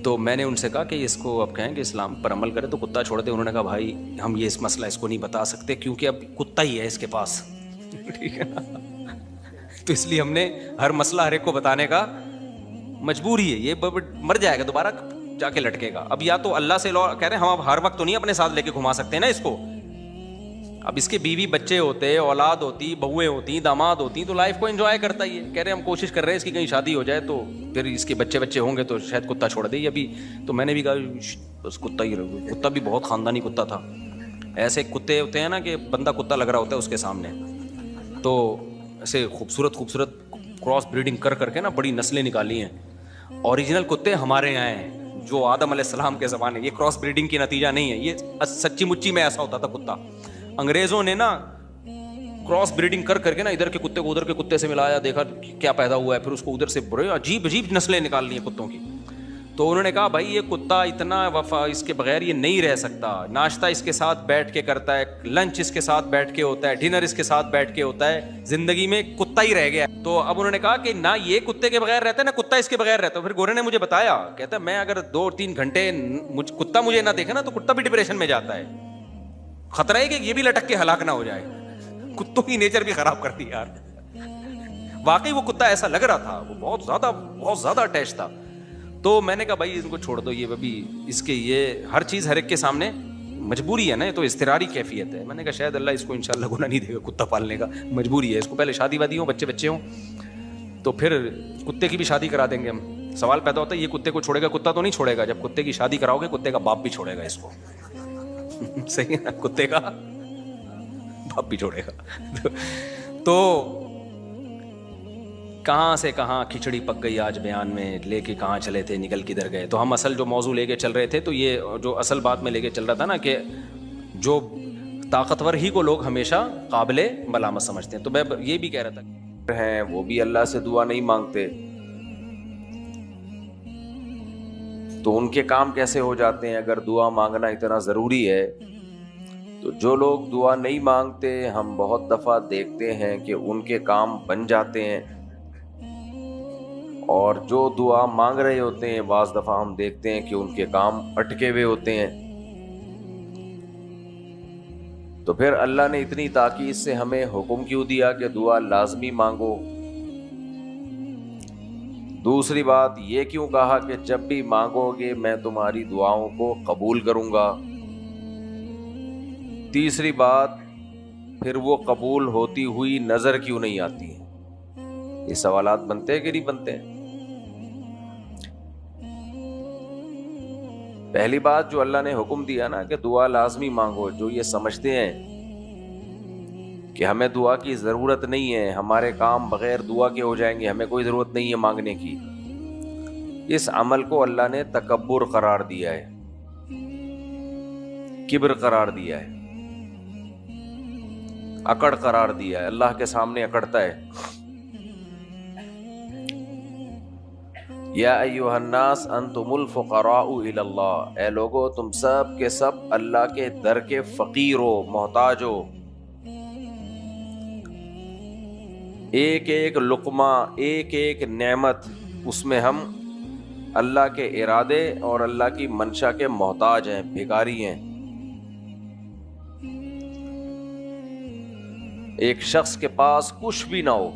تو میں نے ان سے کہا کہ اس کو اب کہیں کہ اسلام پر عمل کرے تو کتا چھوڑ دے. انہوں نے کہا بھائی ہم یہ اس مسئلہ اس کو نہیں بتا سکتے کیونکہ اب کتا ہی ہے اس کے پاس, ٹھیک ہے نا. تو اس لیے ہم نے ہر مسئلہ ہر ایک کو بتانے کا مجبور ہی ہے. یہ مر جائے گا, دوبارہ جا کے لٹکے گا. اب یا تو اللہ سے کہہ رہے ہیں ہم اب ہر وقت تو نہیں اپنے ساتھ لے کے گھما سکتے نا اس کو. اب اس کے بیوی بچے ہوتے, اولاد ہوتی, بہویں ہوتی, داماد ہوتی, تو لائف کو انجوائے کرتا ہی ہے. کہہ رہے ہیں ہم کوشش کر رہے ہیں اس کی کہیں شادی ہو جائے تو پھر اس کے بچے ہوں گے تو شاید کتا چھوڑ دے. ابھی تو میں نے بھی کہا بس کتا ہی رہو. کتا بھی بہت خاندانی کتا تھا. ایسے کتے ہوتے ہیں نا کہ بندہ کتا لگ رہا ہوتا ہے اس کے سامنے. تو ایسے خوبصورت کراس بریڈنگ کر کے نا بڑی نسلیں نکالی ہیں. اوریجنل کتے ہمارے یہاں ہیں جو آدم علیہ السلام کے زمانے. یہ کراس بریڈنگ کی نتیجہ نہیں ہے, یہ سچی مچی میں ایسا ہوتا تھا کتا. انگریزوں نے نا کراس بریڈنگ کر کے نا ادھر کے کتے کو ادھر کے کتے سے ملایا, دیکھا کیا پیدا ہوا ہے, پھر اس کو ادھر سے بڑے عجیب نسلیں نکال لی ہیں کتوں کی. تو انہوں نے کہا بھائی یہ کتا اتنا وفا, اس کے بغیر یہ نہیں رہ سکتا. ناشتہ اس کے ساتھ بیٹھ کے کرتا ہے, لنچ اس کے ساتھ بیٹھ کے ہوتا ہے, ڈنر اس کے ساتھ بیٹھ کے ہوتا ہے, زندگی میں کتا ہی رہ گیا. تو اب انہوں نے کہا کہ نہ یہ کتے کے بغیر رہتا ہے نہ کتا اس کے بغیر رہتا ہے. پھر گورے نے مجھے بتایا, کہتا ہے میں اگر 2-3 گھنٹے کتا مجھے نہ دیکھے نا تو کتا بھی ڈپریشن میں جاتا ہے. خطرہ ہے کہ یہ بھی لٹک کے ہلاک نہ ہو جائے. کتوں کی نیچر بھی خراب کر دی یار. واقعی وہ کتا ایسا لگ رہا تھا, وہ بہت زیادہ اٹیچ تھا. تو میں نے کہا بھائی ان کو چھوڑ دو, یہ ابھی اس کے یہ ہر چیز ہر ایک کے سامنے مجبوری ہے نا, تو اضطراری کیفیت ہے. میں نے کہا شاید اللہ اس کو انشاءاللہ گناہ نہیں دے گا کتا پالنے کا, مجبوری ہے اس کو. پہلے شادی وادی ہوں, بچے ہوں, تو پھر کتے کی بھی شادی کرا دیں گے ہم. سوال پیدا ہوتا ہے یہ کتے کو چھوڑے گا, کتا تو نہیں چھوڑے گا. جب کتے کی شادی کراؤ گے کتے کا باپ بھی چھوڑے گا اس کو. صحیح ہے, کتے کا باپ بھی چھوڑے گا. تو کہاں سے کہاں کھچڑی پک گئی آج بیان میں, لے کے کہاں چلے تھے نکل کدھر گئے. تو ہم اصل جو موضوع لے کے چل رہے تھے, تو یہ جو اصل بات میں لے کے چل رہا تھا نا کہ جو طاقتور ہی کو لوگ ہمیشہ قابل ملامت سمجھتے ہیں. تو میں یہ بھی کہہ رہا تھا ہیں وہ بھی اللہ سے دعا نہیں مانگتے, تو ان کے کام کیسے ہو جاتے ہیں اگر دعا مانگنا اتنا ضروری ہے. تو جو لوگ دعا نہیں مانگتے ہم بہت دفعہ دیکھتے ہیں کہ ان کے کام بن جاتے ہیں, اور جو دعا مانگ رہے ہوتے ہیں بعض دفعہ ہم دیکھتے ہیں کہ ان کے کام اٹکے ہوئے ہوتے ہیں. تو پھر اللہ نے اتنی تاکید سے ہمیں حکم کیوں دیا کہ دعا لازمی مانگو؟ دوسری بات یہ کیوں کہا کہ جب بھی مانگو گے میں تمہاری دعاؤں کو قبول کروں گا؟ تیسری بات پھر وہ قبول ہوتی ہوئی نظر کیوں نہیں آتی ہے؟ یہ سوالات بنتے ہیں کہ نہیں بنتے ہیں؟ پہلی بات جو اللہ نے حکم دیا نا کہ دعا لازمی مانگو, جو یہ سمجھتے ہیں کہ ہمیں دعا کی ضرورت نہیں ہے, ہمارے کام بغیر دعا کے ہو جائیں گے, ہمیں کوئی ضرورت نہیں ہے مانگنے کی, اس عمل کو اللہ نے تکبر قرار دیا ہے, کبر قرار دیا ہے, اکڑ قرار دیا ہے. اللہ کے سامنے اکڑتا ہے. یا ایھا الناس انتم الفقراء الی اللہ, اے لوگو تم سب کے سب اللہ کے در کے فقیر ہو, محتاج ہو. ایک ایک لقمہ, ایک ایک نعمت, اس میں ہم اللہ کے ارادے اور اللہ کی منشا کے محتاج ہیں, بھکاری ہیں. ایک شخص کے پاس کچھ بھی نہ ہو,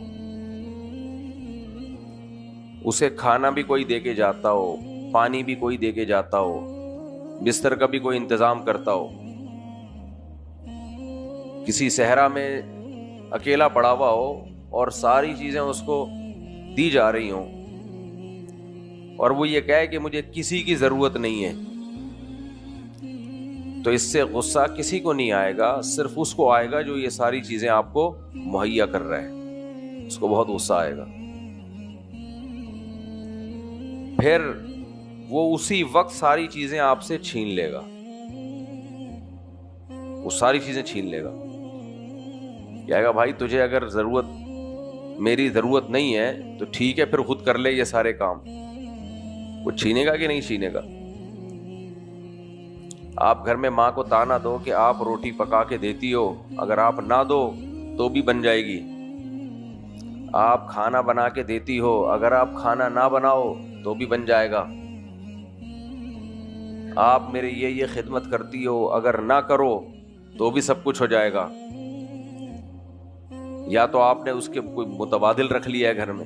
اسے کھانا بھی کوئی دے کے جاتا ہو, پانی بھی کوئی دے کے جاتا ہو, بستر کا بھی کوئی انتظام کرتا ہو, کسی صحرا میں اکیلا پڑا ہوا ہو اور ساری چیزیں اس کو دی جا رہی ہوں, اور وہ یہ کہے کہ مجھے کسی کی ضرورت نہیں ہے, تو اس سے غصہ کسی کو نہیں آئے گا, صرف اس کو آئے گا جو یہ ساری چیزیں آپ کو مہیا کر رہا ہے, اس کو بہت غصہ آئے گا. پھر وہ اسی وقت ساری چیزیں آپ سے چھین لے گا, وہ ساری چیزیں چھین لے گا. کہے گا بھائی تجھے اگر میری ضرورت نہیں ہے تو ٹھیک ہے, پھر خود کر لے یہ سارے کام. وہ چھینے گا کہ نہیں چھینے گا؟ آپ گھر میں ماں کو تانا دو کہ آپ روٹی پکا کے دیتی ہو, اگر آپ نہ دو تو بھی بن جائے گی. آپ کھانا بنا کے دیتی ہو, اگر آپ کھانا نہ بناؤ تو بھی بن جائے گا. آپ میرے یہ خدمت کرتی ہو, اگر نہ کرو تو بھی سب کچھ ہو جائے گا. یا تو آپ نے اس کے کوئی متبادل رکھ لیا ہے گھر میں,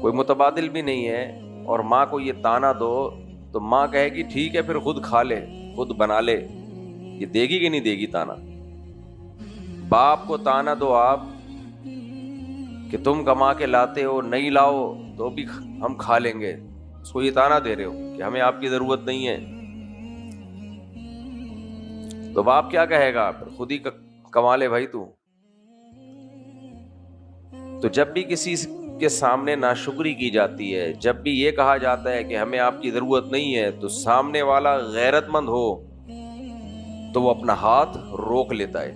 کوئی متبادل بھی نہیں ہے, اور ماں کو یہ تانا دو تو ماں کہے گی ٹھیک ہے پھر خود کھا لے، خود بنا لے، یہ دے گی کہ نہیں دے گی تانا؟ باپ کو تانا دو آپ کہ تم کما کے لاتے ہو، نہیں لاؤ تو بھی ہم کھا لیں گے، اس کو یہ تانا دے رہے ہو کہ ہمیں آپ کی ضرورت نہیں ہے، تو باپ کیا کہے گا؟ پھر خود ہی کما لے بھائی تو۔ تو جب بھی کسی کے سامنے ناشکری کی جاتی ہے، جب بھی یہ کہا جاتا ہے کہ ہمیں آپ کی ضرورت نہیں ہے، تو سامنے والا غیرت مند ہو تو وہ اپنا ہاتھ روک لیتا ہے۔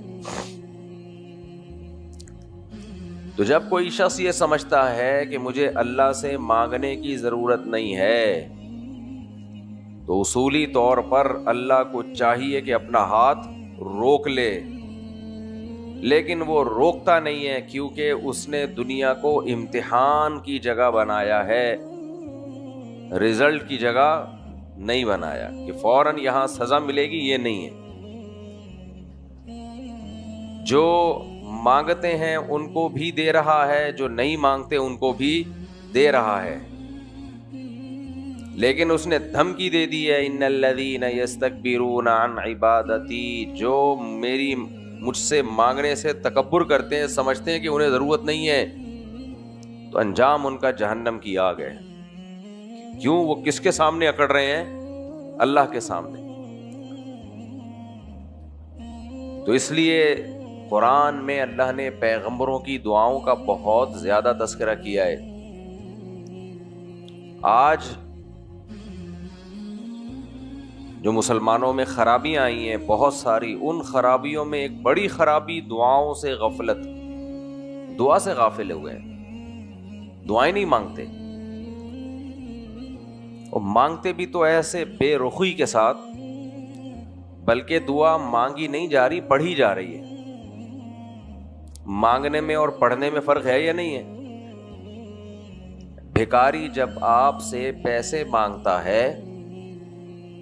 تو جب کوئی شخص یہ سمجھتا ہے کہ مجھے اللہ سے مانگنے کی ضرورت نہیں ہے، تو اصولی طور پر اللہ کو چاہیے کہ اپنا ہاتھ روک لے، لیکن وہ روکتا نہیں ہے، کیونکہ اس نے دنیا کو امتحان کی جگہ بنایا ہے، رزلٹ کی جگہ نہیں بنایا کہ فوراً یہاں سزا ملے گی، یہ نہیں ہے۔ جو مانگتے ہیں ان کو بھی دے رہا ہے، جو نہیں مانگتے ان کو بھی دے رہا ہے، لیکن اس نے دھمکی دے دی ہے، ان الذین یستکبرون عن عبادتی، جو مجھ سے مانگنے سے تکبر کرتے ہیں، سمجھتے ہیں کہ انہیں ضرورت نہیں ہے، تو انجام ان کا جہنم کی آگ ہے۔ کیوں؟ وہ کس کے سامنے اکڑ رہے ہیں؟ اللہ کے سامنے۔ تو اس لیے قرآن میں اللہ نے پیغمبروں کی دعاؤں کا بہت زیادہ تذکرہ کیا ہے۔ آج جو مسلمانوں میں خرابیاں آئی ہیں بہت ساری، ان خرابیوں میں ایک بڑی خرابی دعاؤں سے غفلت، دعا سے غافل ہوئے ہیں، دعائیں نہیں مانگتے، اور مانگتے بھی تو ایسے بے رخی کے ساتھ، بلکہ دعا مانگی نہیں جا رہی، پڑھی جا رہی ہے۔ مانگنے میں اور پڑھنے میں فرق ہے یا نہیں ہے؟ بھکاری جب آپ سے پیسے مانگتا ہے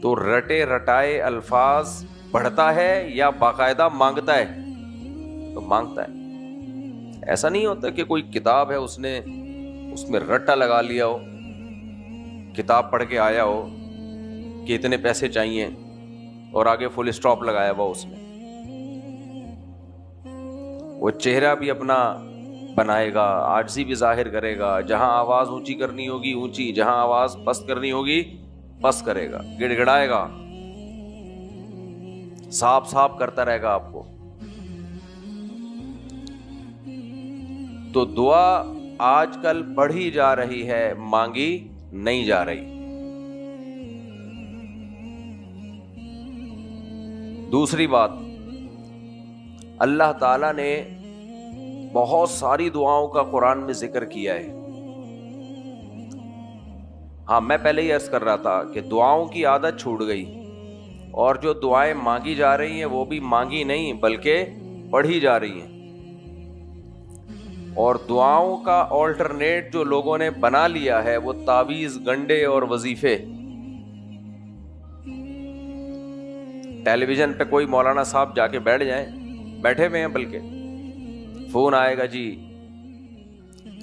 تو رٹے رٹائے الفاظ پڑھتا ہے یا باقاعدہ مانگتا ہے؟ تو مانگتا ہے۔ ایسا نہیں ہوتا کہ کوئی کتاب ہے اس میں رٹا لگا لیا ہو، کتاب پڑھ کے آیا ہو کہ اتنے پیسے چاہیے اور آگے فل اسٹاپ لگایا ہوا اس نے، وہ چہرہ بھی اپنا بنائے گا، عاجزی بھی ظاہر کرے گا، جہاں آواز اونچی کرنی ہوگی اونچی، جہاں آواز پست کرنی ہوگی پست کرے گا، گڑ گڑائے گا، صاف صاف کرتا رہے گا آپ کو۔ تو دعا آج کل پڑھی جا رہی ہے، مانگی نہیں جا رہی۔ دوسری بات، اللہ تعالیٰ نے بہت ساری دعاؤں کا قرآن میں ذکر کیا ہے۔ ہاں، میں پہلے ہی عرض کر رہا تھا کہ دعاؤں کی عادت چھوٹ گئی، اور جو دعائیں مانگی جا رہی ہیں وہ بھی مانگی نہیں بلکہ پڑھی جا رہی ہیں، اور دعاؤں کا آلٹرنیٹ جو لوگوں نے بنا لیا ہے وہ تعویذ، گنڈے اور وظیفے۔ ٹیلی ویژن پہ کوئی مولانا صاحب جا کے بیٹھ جائیں، بیٹھے ہوئے ہیں، بلکہ فون آئے گا، جی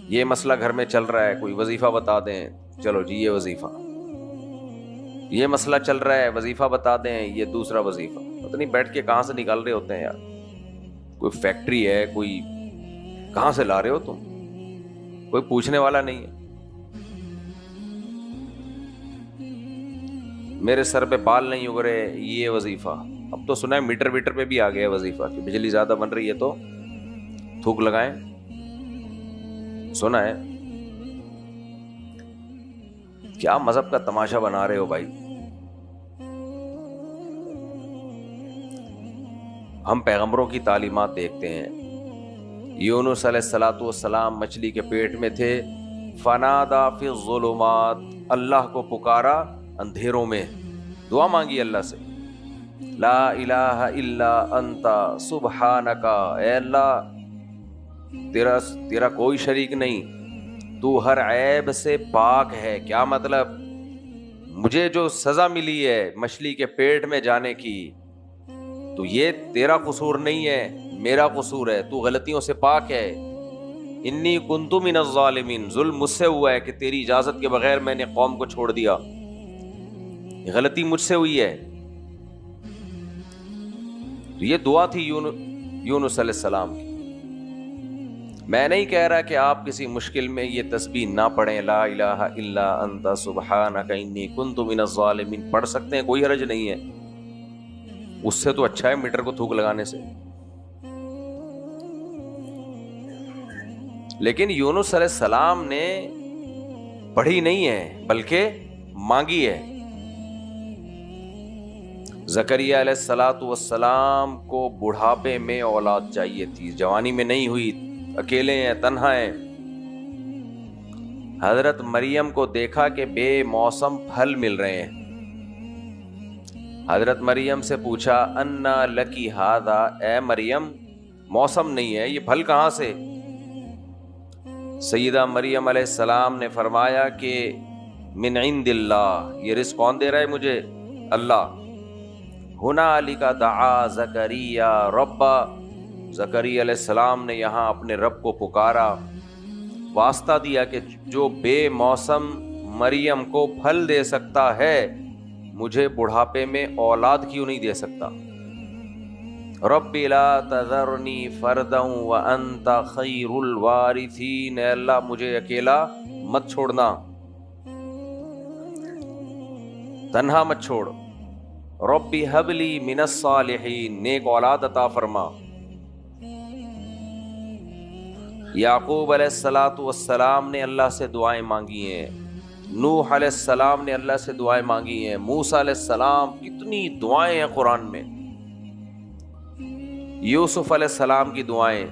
یہ مسئلہ گھر میں چل رہا ہے، کوئی وظیفہ بتا دیں، چلو جی یہ وظیفہ، یہ مسئلہ چل رہا ہے، وظیفہ بتا دیں، یہ دوسرا وظیفہ۔ پتہ نہیں بیٹھ کے کہاں سے نکال رہے ہوتے ہیں یار، کوئی فیکٹری ہے، کوئی کہاں سے لا رہے ہو تم؟ کوئی پوچھنے والا نہیں ہے۔ میرے سر پہ بال نہیں اگ رہے، یہ وظیفہ۔ اب تو سنا ہے میٹر ویٹر پہ بھی آ گیا وظیفہ کہ بجلی زیادہ بن رہی ہے تو تھوک لگائیں، سنا ہے۔ کیا مذہب کا تماشا بنا رہے ہو بھائی؟ ہم پیغمبروں کی تعلیمات دیکھتے ہیں۔ یونس علیہ الصلوۃ والسلام مچھلی کے پیٹ میں تھے، فنادا فی الظلمات، اللہ کو پکارا اندھیروں میں، دعا مانگی اللہ سے، لا الہ الا انت سبحانک، اے اللہ تیرا کوئی شریک نہیں، تو ہر عیب سے پاک ہے۔ کیا مطلب؟ مجھے جو سزا ملی ہے مچھلی کے پیٹ میں جانے کی، تو یہ تیرا قصور نہیں ہے، میرا قصور ہے، تو غلطیوں سے پاک ہے۔ انی کنت من الظالمین، ظلم مجھ سے ہوا ہے کہ تیری اجازت کے بغیر میں نے قوم کو چھوڑ دیا، غلطی مجھ سے ہوئی ہے۔ یہ دعا تھی یونس علیہ السلام کی۔ میں نہیں کہہ رہا کہ آپ کسی مشکل میں یہ تسبیح نہ پڑھیں، لا الہ الا انت سبحانک انی کنت من الظالمین، پڑھ سکتے ہیں، کوئی حرج نہیں ہے، اس سے تو اچھا ہے میٹر کو تھوک لگانے سے۔ لیکن یونس علیہ السلام نے پڑھی نہیں ہے بلکہ مانگی ہے۔ زکریا علیہ السلام کو بڑھاپے میں اولاد چاہیے تھی، جوانی میں نہیں ہوئی، اکیلے ہیں، تنہا ہیں۔ حضرت مریم کو دیکھا کہ بے موسم پھل مل رہے ہیں، حضرت مریم سے پوچھا انا لکی ھذا، اے مریم موسم نہیں ہے، یہ پھل کہاں سے؟ سیدہ مریم علیہ السلام نے فرمایا کہ من عند اللہ، یہ رزق کون دے رہا ہے مجھے؟ اللہ۔ ہنالک دعا زکریا ربا، زکریا علیہ السلام نے یہاں اپنے رب کو پکارا، واسطہ دیا کہ جو بے موسم مریم کو پھل دے سکتا ہے، مجھے بڑھاپے میں اولاد کیوں نہیں دے سکتا؟ رب لا تذرنی فردا وانت خیر الوارثین، اے اللہ مجھے اکیلا مت چھوڑنا، تنہا مت چھوڑ۔ رب ہب لی من الصالحین، نیک اولاد عطا فرما۔ یعقوب علیہ السلام نے اللہ سے دعائیں مانگی ہیں، نوح علیہ السلام نے اللہ سے دعائیں مانگی ہیں، موسیٰ علیہ السلام، کتنی دعائیں ہیں قرآن میں، یوسف علیہ السلام کی دعائیں۔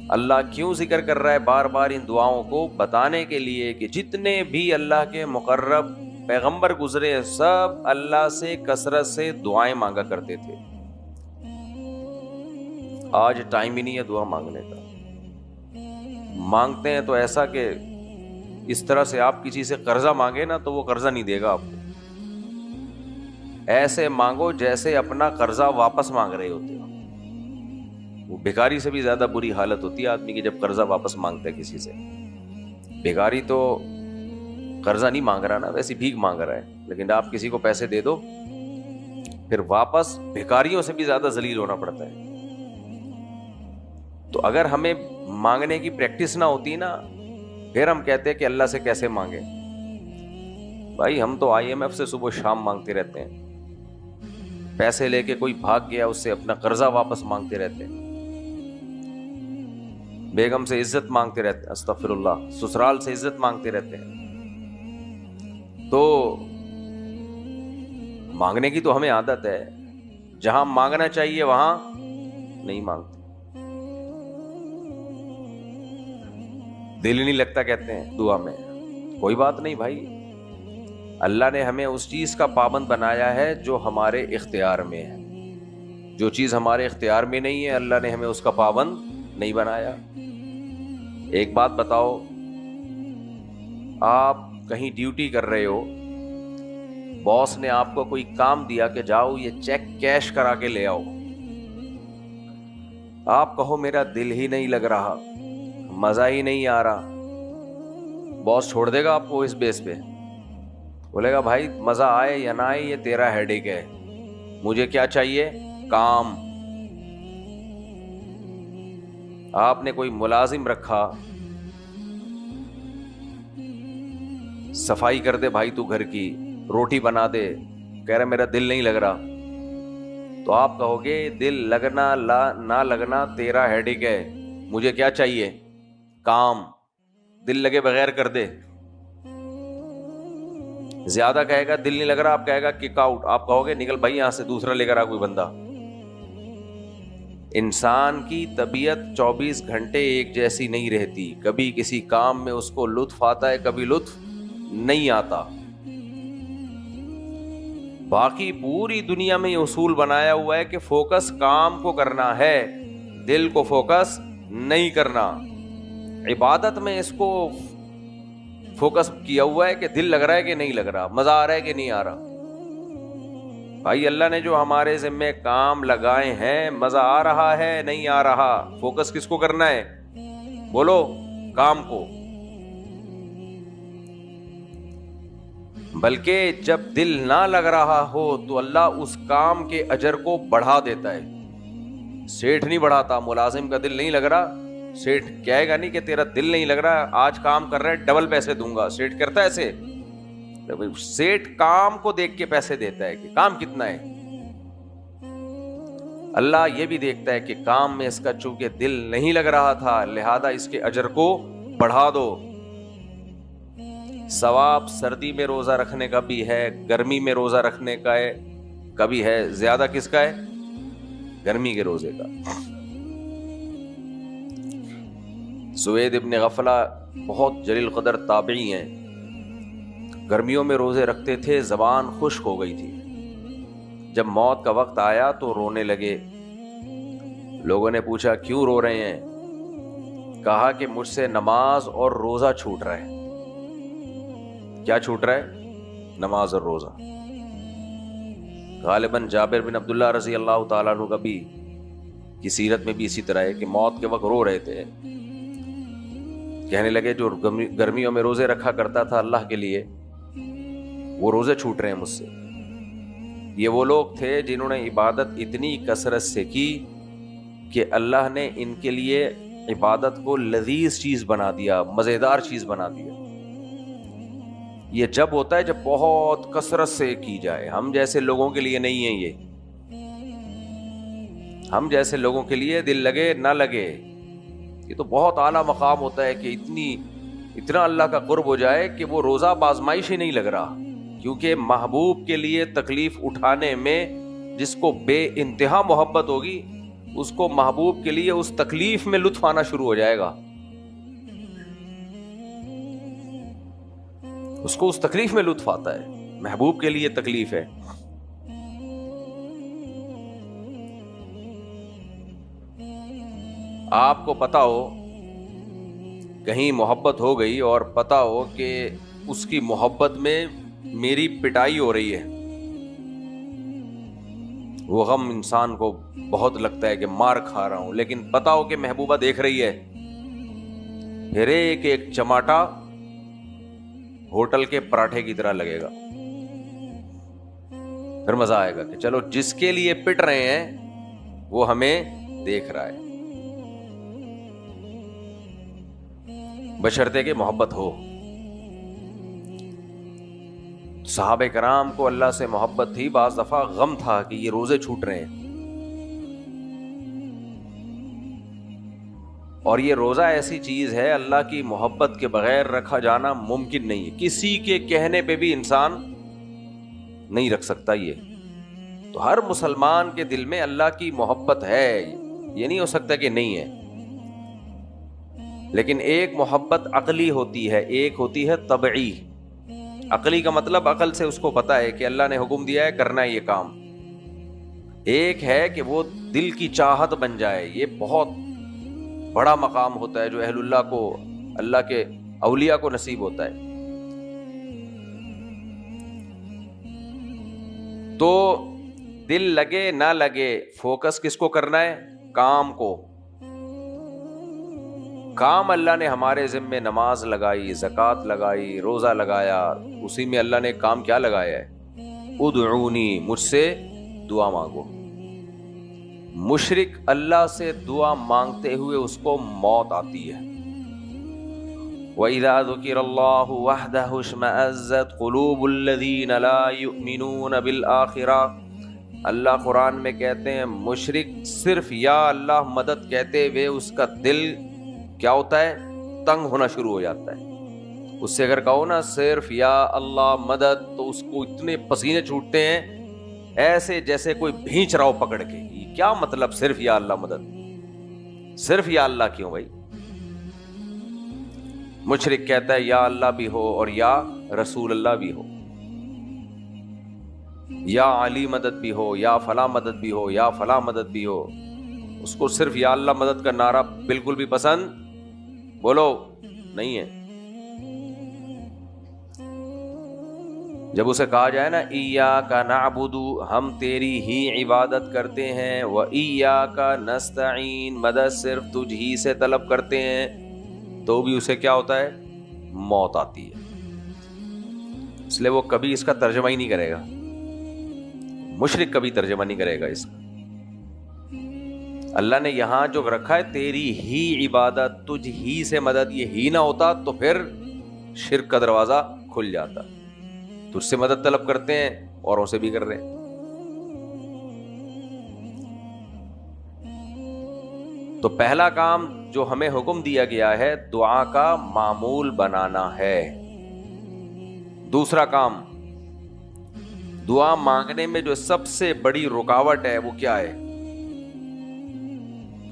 اللہ کیوں ذکر کر رہا ہے بار بار ان دعاؤں کو؟ بتانے کے لیے کہ جتنے بھی اللہ کے مقرب پیغمبر گزرے سب اللہ سے کثرت سے دعائیں مانگا کرتے تھے۔ آج ٹائم ہی نہیں ہے دعا مانگنے کا، مانگتے ہیں تو ایسا کہ اس طرح سے آپ کسی سے قرضہ مانگے نا تو وہ قرضہ نہیں دے گا آپ کو، ایسے مانگو جیسے اپنا قرضہ واپس مانگ رہے ہوتے ہو۔ وہ بھیکاری سے بھی زیادہ بری حالت ہوتی ہے آدمی کی جب قرضہ واپس مانگتا ہے کسی سے۔ بھیکاری تو قرضہ نہیں مانگ رہا نا، ویسے بھیک مانگ رہا ہے، لیکن آپ کسی کو پیسے دے دو پھر واپس بھیکاریوں سے بھی زیادہ ذلیل ہونا پڑتا ہے۔ تو اگر ہمیں مانگنے کی پریکٹس نہ ہوتی نا، پھر ہم کہتے ہیں کہ اللہ سے کیسے مانگے؟ بھائی ہم تو IMF سے صبح شام مانگتے رہتے ہیں، پیسے لے کے کوئی بھاگ گیا اس سے اپنا قرضہ واپس مانگتے رہتے ہیں، بیگم سے عزت مانگتے رہتے ہیں، استغفر اللہ، سسرال سے عزت مانگتے رہتے ہیں۔ تو مانگنے کی تو ہمیں عادت ہے، جہاں مانگنا چاہیے وہاں نہیں مانگتے، دل نہیں لگتا کہتے ہیں دعا میں۔ کوئی بات نہیں بھائی، اللہ نے ہمیں اس چیز کا پابند بنایا ہے جو ہمارے اختیار میں ہے، جو چیز ہمارے اختیار میں نہیں ہے اللہ نے ہمیں اس کا پابند نہیں بنایا۔ ایک بات بتاؤ، آپ کہیں ڈیوٹی کر رہے ہو، باس نے آپ کو کوئی کام دیا کہ جاؤ یہ چیک کیش کرا کے لے آؤ، آپ کہو میرا دل ہی نہیں لگ رہا، مزہ ہی نہیں آ رہا، باس چھوڑ دے گا آپ کو اس بیس پہ؟ بولے گا بھائی مزہ آئے یا نہ آئے یہ تیرا ہیڈیک ہے، مجھے کیا چاہیے؟ کام۔ آپ نے کوئی ملازم رکھا، صفائی کر دے بھائی تو گھر کی، روٹی بنا دے، کہہ رہا میرا دل نہیں لگ رہا، تو آپ کہو گے دل لگنا نہ لگنا تیرا ہیڈیک ہے، مجھے کیا چاہیے؟ کام۔ دل لگے بغیر کر دے۔ زیادہ کہے گا دل نہیں لگ رہا، آپ کہے گا کک آؤٹ، آپ کہو گے نکل بھائی یہاں سے، دوسرا لے کر آ کوئی بندہ۔ انسان کی طبیعت 24 گھنٹے ایک جیسی نہیں رہتی، کبھی کسی کام میں اس کو لطف آتا ہے، کبھی لطف نہیں آتا۔ باقی پوری دنیا میں یہ اصول بنایا ہوا ہے کہ فوکس کام کو کرنا ہے، دل کو فوکس نہیں کرنا۔ عبادت میں اس کو فوکس کیا ہوا ہے کہ دل لگ رہا ہے کہ نہیں لگ رہا، مزہ آ رہا ہے کہ نہیں آ رہا۔ بھائی اللہ نے جو ہمارے ذمہ کام لگائے ہیں، مزہ آ رہا ہے نہیں آ رہا، فوکس کس کو کرنا ہے؟ بولو کام کو، بلکہ جب دل نہ لگ رہا ہو تو اللہ اس کام کے اجر کو بڑھا دیتا ہے. سیٹھ نہیں بڑھاتا. ملازم کا دل نہیں لگ رہا، سیٹھ کہے گا نہیں کہ تیرا دل نہیں لگ رہا، آج کام کر رہا ہے ڈبل پیسے دوں گا. سیٹھ کرتا ہے ایسے؟ سیٹھ کام کو دیکھ کے پیسے دیتا ہے کہ کام کتنا ہے. اللہ یہ بھی دیکھتا ہے کہ کام میں اس کا چونکہ دل نہیں لگ رہا تھا، لہذا اس کے اجر کو بڑھا دو. ثواب سردی میں روزہ رکھنے کا بھی ہے، گرمی میں روزہ رکھنے کا ہے، کبھی ہے زیادہ کس کا ہے؟ گرمی کے روزے کا. سوید ابن غفلہ بہت جلیل قدر تابعی ہیں، گرمیوں میں روزے رکھتے تھے، زبان خشک ہو گئی تھی. جب موت کا وقت آیا تو رونے لگے. لوگوں نے پوچھا کیوں رو رہے ہیں؟ کہا کہ مجھ سے نماز اور روزہ چھوٹ رہا ہے. کیا چھوٹ رہا ہے؟ نماز اور روزہ. غالباً جابر بن عبداللہ رضی اللہ تعالیٰ عنہ کا بھی کی سیرت میں بھی اسی طرح ہے کہ موت کے وقت رو رہے تھے. کہنے لگے جو گرمیوں میں روزے رکھا کرتا تھا اللہ کے لیے، وہ روزے چھوٹ رہے ہیں مجھ سے. یہ وہ لوگ تھے جنہوں نے عبادت اتنی کثرت سے کی کہ اللہ نے ان کے لیے عبادت کو لذیذ چیز بنا دیا، مزیدار چیز بنا دیا. یہ جب ہوتا ہے جب بہت کثرت سے کی جائے. ہم جیسے لوگوں کے لیے نہیں ہے یہ. ہم جیسے لوگوں کے لیے دل لگے نہ لگے، یہ تو بہت اعلیٰ مقام ہوتا ہے کہ اتنا اللہ کا قرب ہو جائے کہ وہ روزہ بازمائش ہی نہیں لگ رہا. کیونکہ محبوب کے لیے تکلیف اٹھانے میں جس کو بے انتہا محبت ہوگی، اس کو محبوب کے لیے اس تکلیف میں لطف آنا شروع ہو جائے گا. اس کو اس تکلیف میں لطف آتا ہے. محبوب کے لیے تکلیف ہے. آپ کو پتا ہو کہیں محبت ہو گئی اور پتا ہو کہ اس کی محبت میں میری پٹائی ہو رہی ہے، وہ غم انسان کو بہت لگتا ہے کہ مار کھا رہا ہوں. لیکن پتا ہو کہ محبوبہ دیکھ رہی ہے، پھر ایک ایک چماٹا ہوٹل کے پراٹھے کی طرح لگے گا. پھر مزہ آئے گا کہ چلو جس کے لیے پٹ رہے ہیں وہ ہمیں دیکھ رہا ہے، بشرطے کہ محبت ہو. صحابہ کرام کو اللہ سے محبت تھی، بعض دفعہ غم تھا کہ یہ روزے چھوٹ رہے ہیں. اور یہ روزہ ایسی چیز ہے اللہ کی محبت کے بغیر رکھا جانا ممکن نہیں ہے. کسی کے کہنے پہ بھی انسان نہیں رکھ سکتا. یہ تو ہر مسلمان کے دل میں اللہ کی محبت ہے، یہ نہیں ہو سکتا کہ نہیں ہے. لیکن ایک محبت عقلی ہوتی ہے، ایک ہوتی ہے طبعی. عقلی کا مطلب عقل سے اس کو پتا ہے کہ اللہ نے حکم دیا ہے کرنا ہے یہ کام. ایک ہے کہ وہ دل کی چاہت بن جائے. یہ بہت بڑا مقام ہوتا ہے جو اہل اللہ کو، اللہ کے اولیاء کو نصیب ہوتا ہے. تو دل لگے نہ لگے، فوکس کس کو کرنا ہے؟ کام کو. کام اللہ نے ہمارے ذمے نماز لگائی، زکوٰۃ لگائی، روزہ لگایا. اسی میں اللہ نے کام کیا لگایا ہے؟ ادعونی، مجھ سے دعا مانگو. مشرک اللہ سے دعا مانگتے ہوئے اس کو موت آتی ہے. وَإِذَا ذُكِرَ اللَّهُ وَحْدَهُ اشْمَأَزَّتْ قُلُوبُ الَّذِينَ لَا يُؤْمِنُونَ بِالْآخِرَةِ. اللہ قرآن میں کہتے ہیں مشرک صرف یا اللہ مدد کہتے ہوئے اس کا دل کیا ہوتا ہے؟ تنگ ہونا شروع ہو جاتا ہے. اس سے اگر کہو نا صرف یا اللہ مدد، تو اس کو اتنے پسینے چھوٹتے ہیں ایسے جیسے کوئی بھینچ رہا ہو پکڑ کے. یہ کیا مطلب صرف یا اللہ مدد؟ صرف یا اللہ کیوں بھائی؟ مشرک کہتا ہے یا اللہ بھی ہو اور یا رسول اللہ بھی ہو، یا علی مدد بھی ہو، یا فلاں مدد بھی ہو، یا فلاں مدد بھی ہو. اس کو صرف یا اللہ مدد کا نعرہ بالکل بھی پسند بولو نہیں ہے. جب اسے کہا جائے نا ایاک نعبد، ہم تیری ہی عبادت کرتے ہیں، و ایاک نستعین، مدد صرف تجھ ہی سے طلب کرتے ہیں، تو بھی اسے کیا ہوتا ہے؟ موت آتی ہے. اس لیے وہ کبھی اس کا ترجمہ ہی نہیں کرے گا. مشرک کبھی ترجمہ نہیں کرے گا اس کا. اللہ نے یہاں جو رکھا ہے تیری ہی عبادت, تجھ ہی سے مدد, یہ ہی نہ ہوتا تو پھر شرک کا دروازہ کھل جاتا. تجھ سے مدد طلب کرتے ہیں, اوروں سے بھی کر رہے ہیں. تو پہلا کام جو ہمیں حکم دیا گیا ہے دعا کا معمول بنانا ہے. دوسرا کام, دعا مانگنے میں جو سب سے بڑی رکاوٹ ہے وہ کیا ہے؟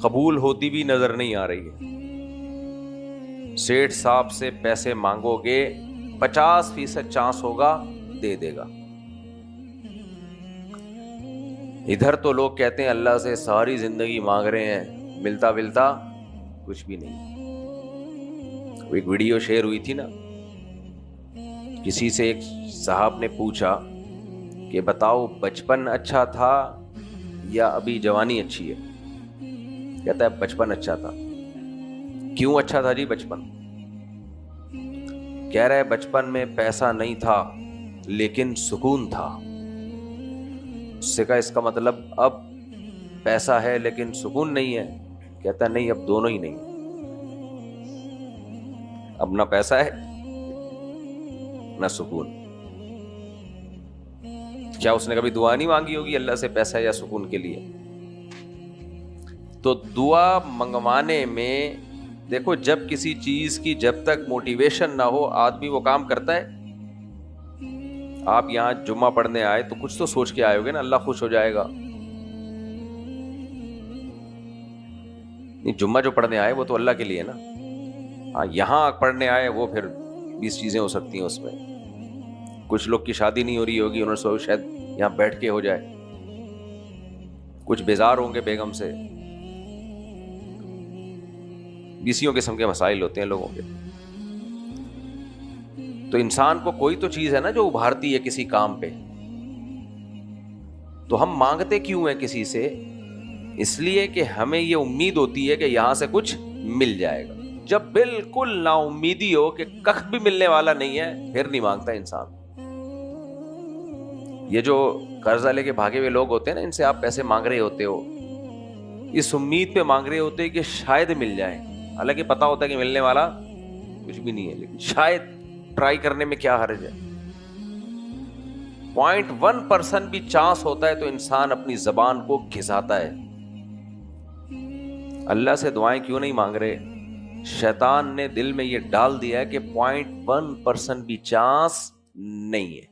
قبول ہوتی بھی نظر نہیں آ رہی ہے. سیٹھ صاحب سے پیسے مانگو گے 50% چانس ہوگا دے دے گا. ادھر تو لوگ کہتے ہیں اللہ سے ساری زندگی مانگ رہے ہیں, ملتا کچھ بھی نہیں. ایک ویڈیو شیئر ہوئی تھی نا, کسی سے ایک صاحب نے پوچھا کہ بتاؤ بچپن اچھا تھا یا ابھی جوانی اچھی ہے؟ کہتا ہے بچپن اچھا تھا. کیوں اچھا تھا جی بچپن؟ کہہ رہے بچپن میں پیسہ نہیں تھا لیکن سکون تھا. اس سے کہا اس کا مطلب اب پیسہ ہے لیکن سکون نہیں ہے؟ کہتا ہے نہیں, اب دونوں ہی نہیں. اب نہ پیسہ ہے نہ سکون. کیا اس نے کبھی دعا نہیں مانگی ہوگی اللہ سے پیسہ یا سکون کے لیے؟ تو دعا منگوانے میں دیکھو, جب کسی چیز کی جب تک موٹیویشن نہ ہو آدمی وہ کام کرتا ہے. آپ یہاں جمعہ پڑھنے آئے تو کچھ تو سوچ کے آئے ہوگے نا اللہ خوش ہو جائے گا. نہیں, جمعہ جو پڑھنے آئے وہ تو اللہ کے لیے نا. ہاں, یہاں پڑھنے آئے وہ پھر 20 چیزیں ہو سکتی ہیں اس میں. کچھ لوگ کی شادی نہیں ہو رہی ہوگی, انہوں نے سوچا شاید یہاں بیٹھ کے ہو جائے. کچھ بیزار ہوں گے بیگم سے. 20 قسم کے مسائل ہوتے ہیں لوگوں کے. تو انسان کو کوئی تو چیز ہے نا جو ابھارتی ہے کسی کام پہ. تو ہم مانگتے کیوں ہیں کسی سے؟ اس لیے کہ ہمیں یہ امید ہوتی ہے کہ یہاں سے کچھ مل جائے گا. جب بالکل نا امیدی ہو کہ کخ بھی ملنے والا نہیں ہے, پھر نہیں مانگتا انسان. یہ جو قرضہ لے کے بھاگے ہوئے لوگ ہوتے ہیں نا, ان سے آپ پیسے مانگ رہے ہوتے ہو, اس امید پہ مانگ رہے ہوتے کہ شاید مل جائے. حالانکہ پتا ہوتا ہے کہ ملنے والا کچھ بھی نہیں ہے, لیکن شاید ٹرائی کرنے میں کیا حرج ہے. 0.1% بھی چانس ہوتا ہے تو انسان اپنی زبان کو گھساتا ہے. اللہ سے دعائیں کیوں نہیں مانگ رہے؟ شیطان نے دل میں یہ ڈال دیا ہے کہ 0.1% بھی چانس نہیں ہے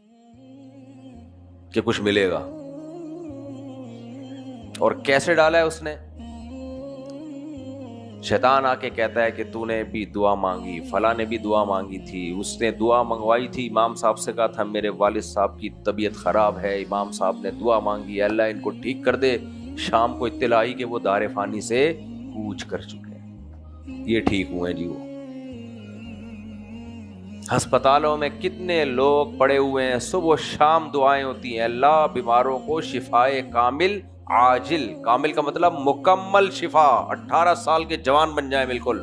کہ کچھ ملے گا. اور کیسے ڈالا ہے اس نے؟ شیطان آ کے کہتا ہے کہ تو نے بھی دعا مانگی, فلاں نے بھی دعا مانگی تھی, اس نے دعا منگوائی تھی, امام صاحب سے کہا تھا میرے والد صاحب کی طبیعت خراب ہے, امام صاحب نے دعا مانگی اللہ ان کو ٹھیک کر دے. شام کو اطلاع آئی کہ وہ دار فانی سے کوچ کر چکے ہیں, یہ ٹھیک ہوئے جی. وہ ہسپتالوں میں کتنے لوگ پڑے ہوئے ہیں, صبح و شام دعائیں ہوتی ہیں اللہ بیماروں کو شفائے کامل عاجل. کامل کا مطلب مکمل شفا, 18 سال کے جوان بن جائیں بالکل.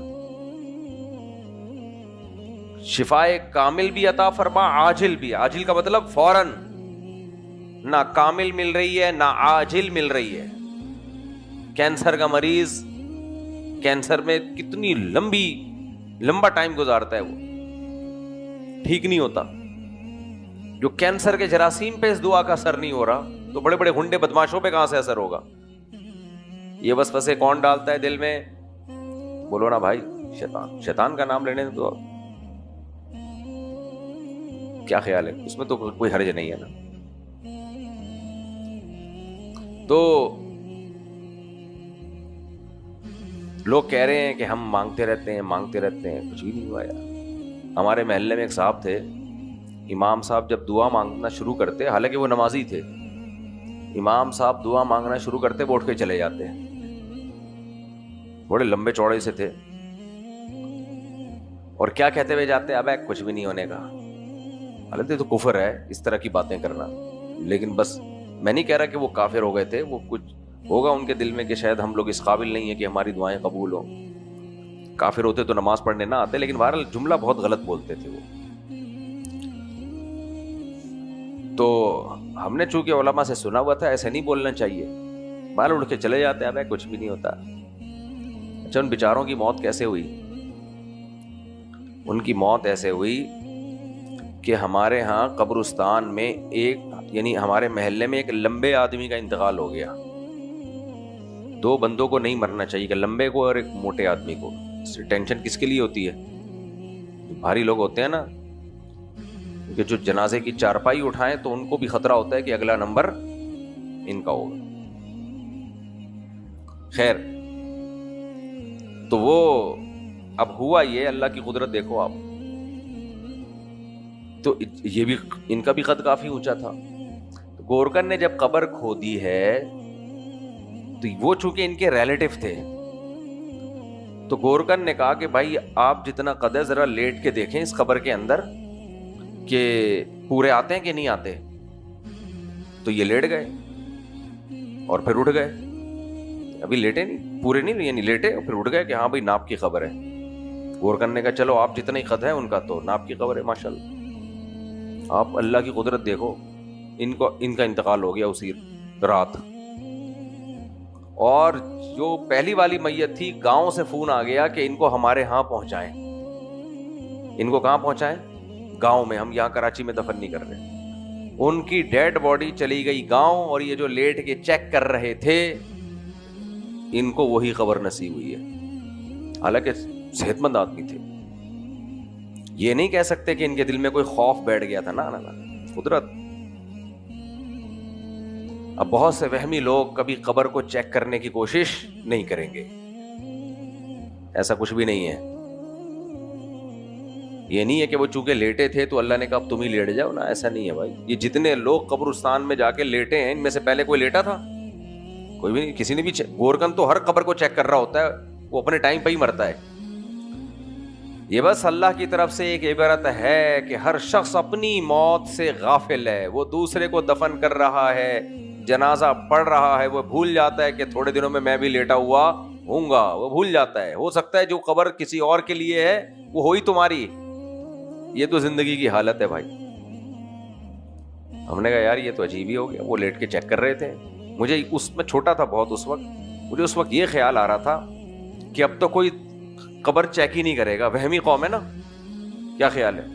شفائے کامل بھی عطا فرما, عاجل بھی. عاجل کا مطلب فوراً, نہ کامل مل رہی ہے نہ عاجل مل رہی ہے. کینسر کا مریض کینسر میں کتنی لمبا ٹائم گزارتا ہے, وہ ٹھیک نہیں ہوتا. جو کینسر کے جراثیم پہ اس دعا کا اثر نہیں ہو رہا تو بڑے بڑے گنڈے بدماشوں پہ کہاں سے اثر ہوگا؟ یہ وسوسے کون ڈالتا ہے دل میں؟ بولو نا بھائی, شیطان. شیطان کا نام لینے تو کیا خیال ہے, اس میں تو کوئی حرج نہیں ہے نا. تو لوگ کہہ رہے ہیں کہ ہم مانگتے رہتے ہیں, کچھ بھی نہیں ہوا یار. ہمارے محلے میں ایک صاحب تھے, امام صاحب جب دعا مانگنا شروع کرتے, حالانکہ وہ نمازی تھے, امام صاحب دعا مانگنا شروع کرتے وہ اٹھ کے چلے جاتے. بڑے لمبے چوڑے سے تھے, اور کیا کہتے ہوئے جاتے, اب کچھ بھی نہیں ہونے کا. حالانکہ تو کفر ہے اس طرح کی باتیں کرنا, لیکن بس میں نہیں کہہ رہا کہ وہ کافر ہو گئے تھے, وہ کچھ ہوگا ان کے دل میں کہ شاید ہم لوگ اس قابل نہیں ہیں کہ ہماری دعائیں قبول ہوں. کافر ہوتے تو نماز پڑھنے نہ آتے، لیکن بہرحال جملہ بہت غلط بولتے تھے وہ. تو ہم نے چونکہ علماء سے سنا ہوا تھا ایسے نہیں بولنا چاہیے، بال اڑ کے چلے جاتے ہیں، کچھ بھی نہیں ہوتا. اچھا، ان بیچاروں کی موت کیسے ہوئی؟ ان کی موت ایسے ہوئی کہ ہمارے ہاں قبرستان میں ایک، یعنی ہمارے محلے میں ایک لمبے آدمی کا انتقال ہو گیا. 2 بندوں کو نہیں مرنا چاہیے، کہ لمبے کو اور ایک موٹے آدمی کو. ٹینشن کس کے لیے ہوتی ہے؟ بھاری لوگ ہوتے ہیں نا، کہ جو جنازے کی چارپائی اٹھائیں تو ان کو بھی خطرہ ہوتا ہے کہ اگلا نمبر ان کا ہوگا. خیر، تو وہ اب ہوا یہ، اللہ کی قدرت دیکھو آپ. تو یہ بھی ان کا بھی قد کافی اونچا تھا. گورکن نے جب قبر کھودی ہے تو وہ چونکہ ان کے ریلیٹو تھے، تو گورکن نے کہا کہ بھائی آپ جتنا قد ہے ذرا لیٹ کے دیکھیں اس قبر کے اندر کہ پورے آتے ہیں کہ نہیں آتے. تو یہ لیٹ گئے اور پھر اٹھ گئے. ابھی لیٹے نہیں، پورے نہیں، یعنی لیٹے اور پھر اٹھ گئے کہ ہاں بھائی ناپ کی خبر ہے. گورکن نے کہا چلو آپ جتنا ہی قد ہے ان کا تو ناپ کی خبر ہے. ماشاءاللہ، آپ اللہ کی قدرت دیکھو، ان کا انتقال ہو گیا اسی رات. اور جو پہلی والی میت تھی، گاؤں سے فون آ گیا کہ ان کو ہمارے ہاں پہنچائیں. ان کو کہاں پہنچائیں؟ گاؤں میں. ہم یہاں کراچی میں دفن نہیں کر رہے. ان کی ڈیڈ باڈی چلی گئی گاؤں، اور یہ جو لیٹ کے چیک کر رہے تھے ان کو وہی خبر نصیب ہوئی ہے. حالانکہ صحت مند آدمی تھے. یہ نہیں کہہ سکتے کہ ان کے دل میں کوئی خوف بیٹھ گیا تھا. نا قدرت. اب بہت سے وہمی لوگ کبھی قبر کو چیک کرنے کی کوشش نہیں کریں گے. ایسا کچھ بھی نہیں ہے. یہ نہیں ہے کہ وہ چونکہ لیٹے تھے تو اللہ نے کہا اب تم ہی لیٹ جاؤ نا. ایسا نہیں ہے بھائی. یہ جتنے لوگ قبرستان میں جا کے لیٹے ہیں ان میں سے پہلے کوئی لیٹا تھا؟ کوئی بھی نہیں. کسی نے بھی گورکن تو ہر قبر کو چیک کر رہا ہوتا ہے، وہ اپنے ٹائم پہ ہی مرتا ہے. یہ بس اللہ کی طرف سے ایک عبرت ہے کہ ہر شخص اپنی موت سے غافل ہے. وہ دوسرے کو دفن کر رہا ہے، جنازہ پڑھ رہا ہے، وہ بھول جاتا ہے کہ تھوڑے دنوں میں بھی لیٹا ہوا ہوں گا. وہ بھول جاتا ہے. ہو سکتا ہے جو قبر کسی اور کے لیے ہے وہ ہوئی تمہاری. یہ تو زندگی کی حالت ہے بھائی. ہم نے کہا یار یہ تو عجیب ہی ہو گیا. وہ لیٹ کے چیک کر رہے تھے. مجھے اس میں چھوٹا تھا بہت اس وقت، مجھے اس وقت یہ خیال آ رہا تھا کہ اب تو کوئی قبر چیک ہی نہیں کرے گا. وہمی قوم ہے نا. کیا خیال ہے؟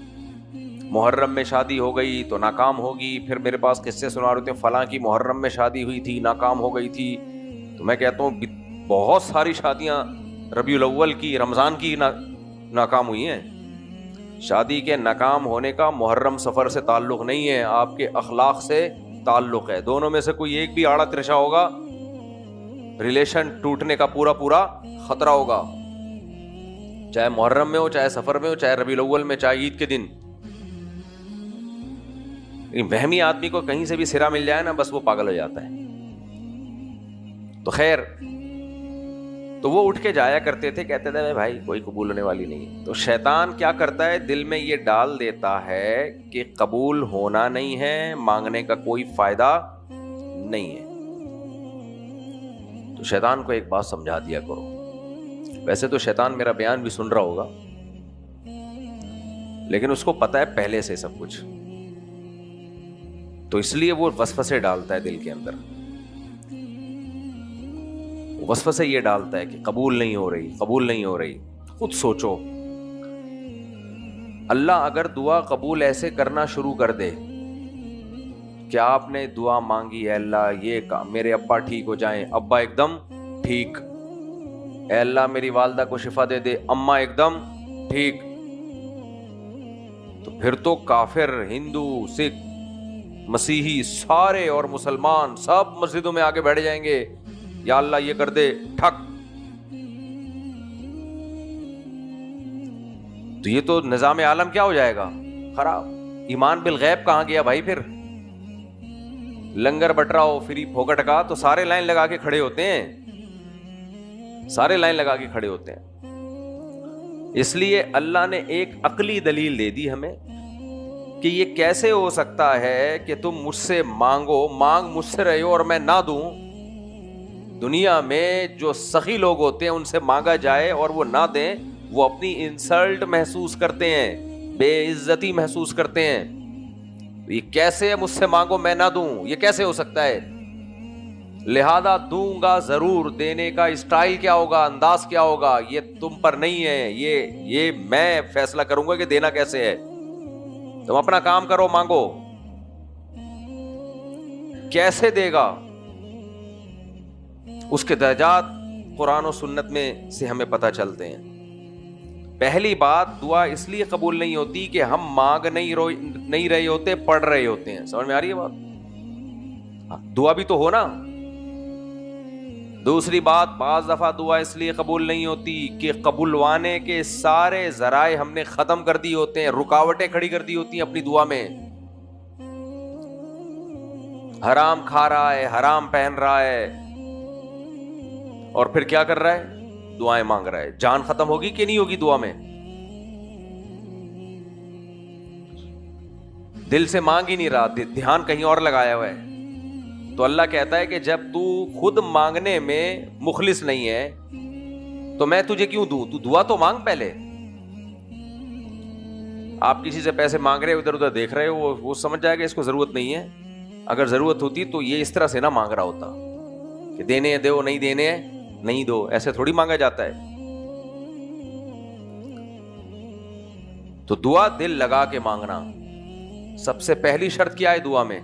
محرم میں شادی ہو گئی تو ناکام ہوگی. پھر میرے پاس قصے سنا رہے تھے فلاں کی محرم میں شادی ہوئی تھی، ناکام ہو گئی تھی. تو میں کہتا ہوں بہت ساری شادیاں ربیع الاول کی، رمضان کی ناکام ہوئی ہیں. شادی کے ناکام ہونے کا محرم سفر سے تعلق نہیں ہے، آپ کے اخلاق سے تعلق ہے. دونوں میں سے کوئی ایک بھی آڑا ترشا ہوگا، ریلیشن ٹوٹنے کا پورا خطرہ ہوگا. چاہے محرم میں ہو، چاہے سفر میں ہو، چاہے ربیع الاول میں، چاہے عید کے دن. وہمی آدمی کو کہیں سے بھی سرا مل جائے نا بس وہ پاگل ہو جاتا ہے. تو خیر، تو وہ اٹھ کے جایا کرتے تھے، کہتے تھے بھائی کوئی قبول ہونے والی نہیں. تو شیطان کیا کرتا ہے، دل میں یہ ڈال دیتا ہے کہ قبول ہونا نہیں ہے، مانگنے کا کوئی فائدہ نہیں ہے. تو شیطان کو ایک بات سمجھا دیا کرو. ویسے تو شیطان میرا بیان بھی سن رہا ہوگا، لیکن اس کو پتا ہے پہلے سے سب کچھ، تو اس لیے وہ وسوسے ڈالتا ہے دل کے اندر. وسوسے یہ ڈالتا ہے کہ قبول نہیں ہو رہی، قبول نہیں ہو رہی. خود سوچو، اللہ اگر دعا قبول ایسے کرنا شروع کر دے کہ آپ نے دعا مانگی، اے اللہ یہ میرے ابا ٹھیک ہو جائیں، ابا ایک دم ٹھیک. اے اللہ میری والدہ کو شفا دے دے، اماں ایک دم ٹھیک. تو پھر تو کافر، ہندو، سکھ، مسیحی سارے اور مسلمان سب مسجدوں میں آ کے بیٹھ جائیں گے، یا اللہ یہ کر دے، ٹھک. تو یہ تو نظام عالم کیا ہو جائے گا؟ خراب. ایمان بالغیب کہاں گیا بھائی؟ پھر لنگر بٹ رہا ہو فری پھوکٹ کا تو سارے لائن لگا کے کھڑے ہوتے ہیں، سارے لائن لگا کے کھڑے ہوتے ہیں. اس لیے اللہ نے ایک عقلی دلیل دے دی ہمیں کہ یہ کیسے ہو سکتا ہے کہ تم مجھ سے مانگو، مانگ مجھ سے رہے ہو اور میں نہ دوں. دنیا میں جو سخی لوگ ہوتے ہیں ان سے مانگا جائے اور وہ نہ دیں وہ اپنی انسلٹ محسوس کرتے ہیں, بے عزتی محسوس کرتے ہیں. یہ کیسے مجھ سے مانگو میں نہ دوں, یہ کیسے ہو سکتا ہے؟ لہذا دوں گا ضرور, دینے کا اسٹائل کیا ہوگا, انداز کیا ہوگا, یہ تم پر نہیں ہے, یہ میں فیصلہ کروں گا کہ دینا کیسے ہے. تم اپنا کام کرو, مانگو. کیسے دے گا اس کے درجات قرآن و سنت میں سے ہمیں پتہ چلتے ہیں. پہلی بات, دعا اس لیے قبول نہیں ہوتی کہ ہم مانگ نہیں رہے ہوتے, پڑھ رہے ہوتے ہیں. سمجھ میں آ رہی ہے بات؟ دعا بھی تو ہو نا. دوسری بات, بعض دفعہ دعا اس لیے قبول نہیں ہوتی کہ قبولوانے کے سارے ذرائع ہم نے ختم کر دی ہوتے ہیں, رکاوٹیں کھڑی کر دی ہوتی ہیں اپنی دعا میں. حرام کھا رہا ہے, حرام پہن رہا ہے, اور پھر کیا کر رہا ہے؟ دعائیں مانگ رہا ہے. جان ختم ہوگی کہ نہیں ہوگی دعا میں؟ دل سے مانگ ہی نہیں رہا, دھیان کہیں اور لگایا ہوا ہے. تو اللہ کہتا ہے کہ جب تو خود مانگنے میں مخلص نہیں ہے تو میں تجھے کیوں دوں؟ تو دعا تو مانگ پہلے. آپ کسی سے پیسے مانگ رہے ہو, ادھر ادھر دیکھ رہے ہو, وہ سمجھ جائے گا اس کو ضرورت نہیں ہے. اگر ضرورت ہوتی تو یہ اس طرح سے نہ مانگ رہا ہوتا کہ دینے ہیں دو, نہیں دینے ہیں نہیں دو. ایسے تھوڑی مانگا جاتا ہے. تو دعا دل لگا کے مانگنا. سب سے پہلی شرط کیا ہے دعا میں؟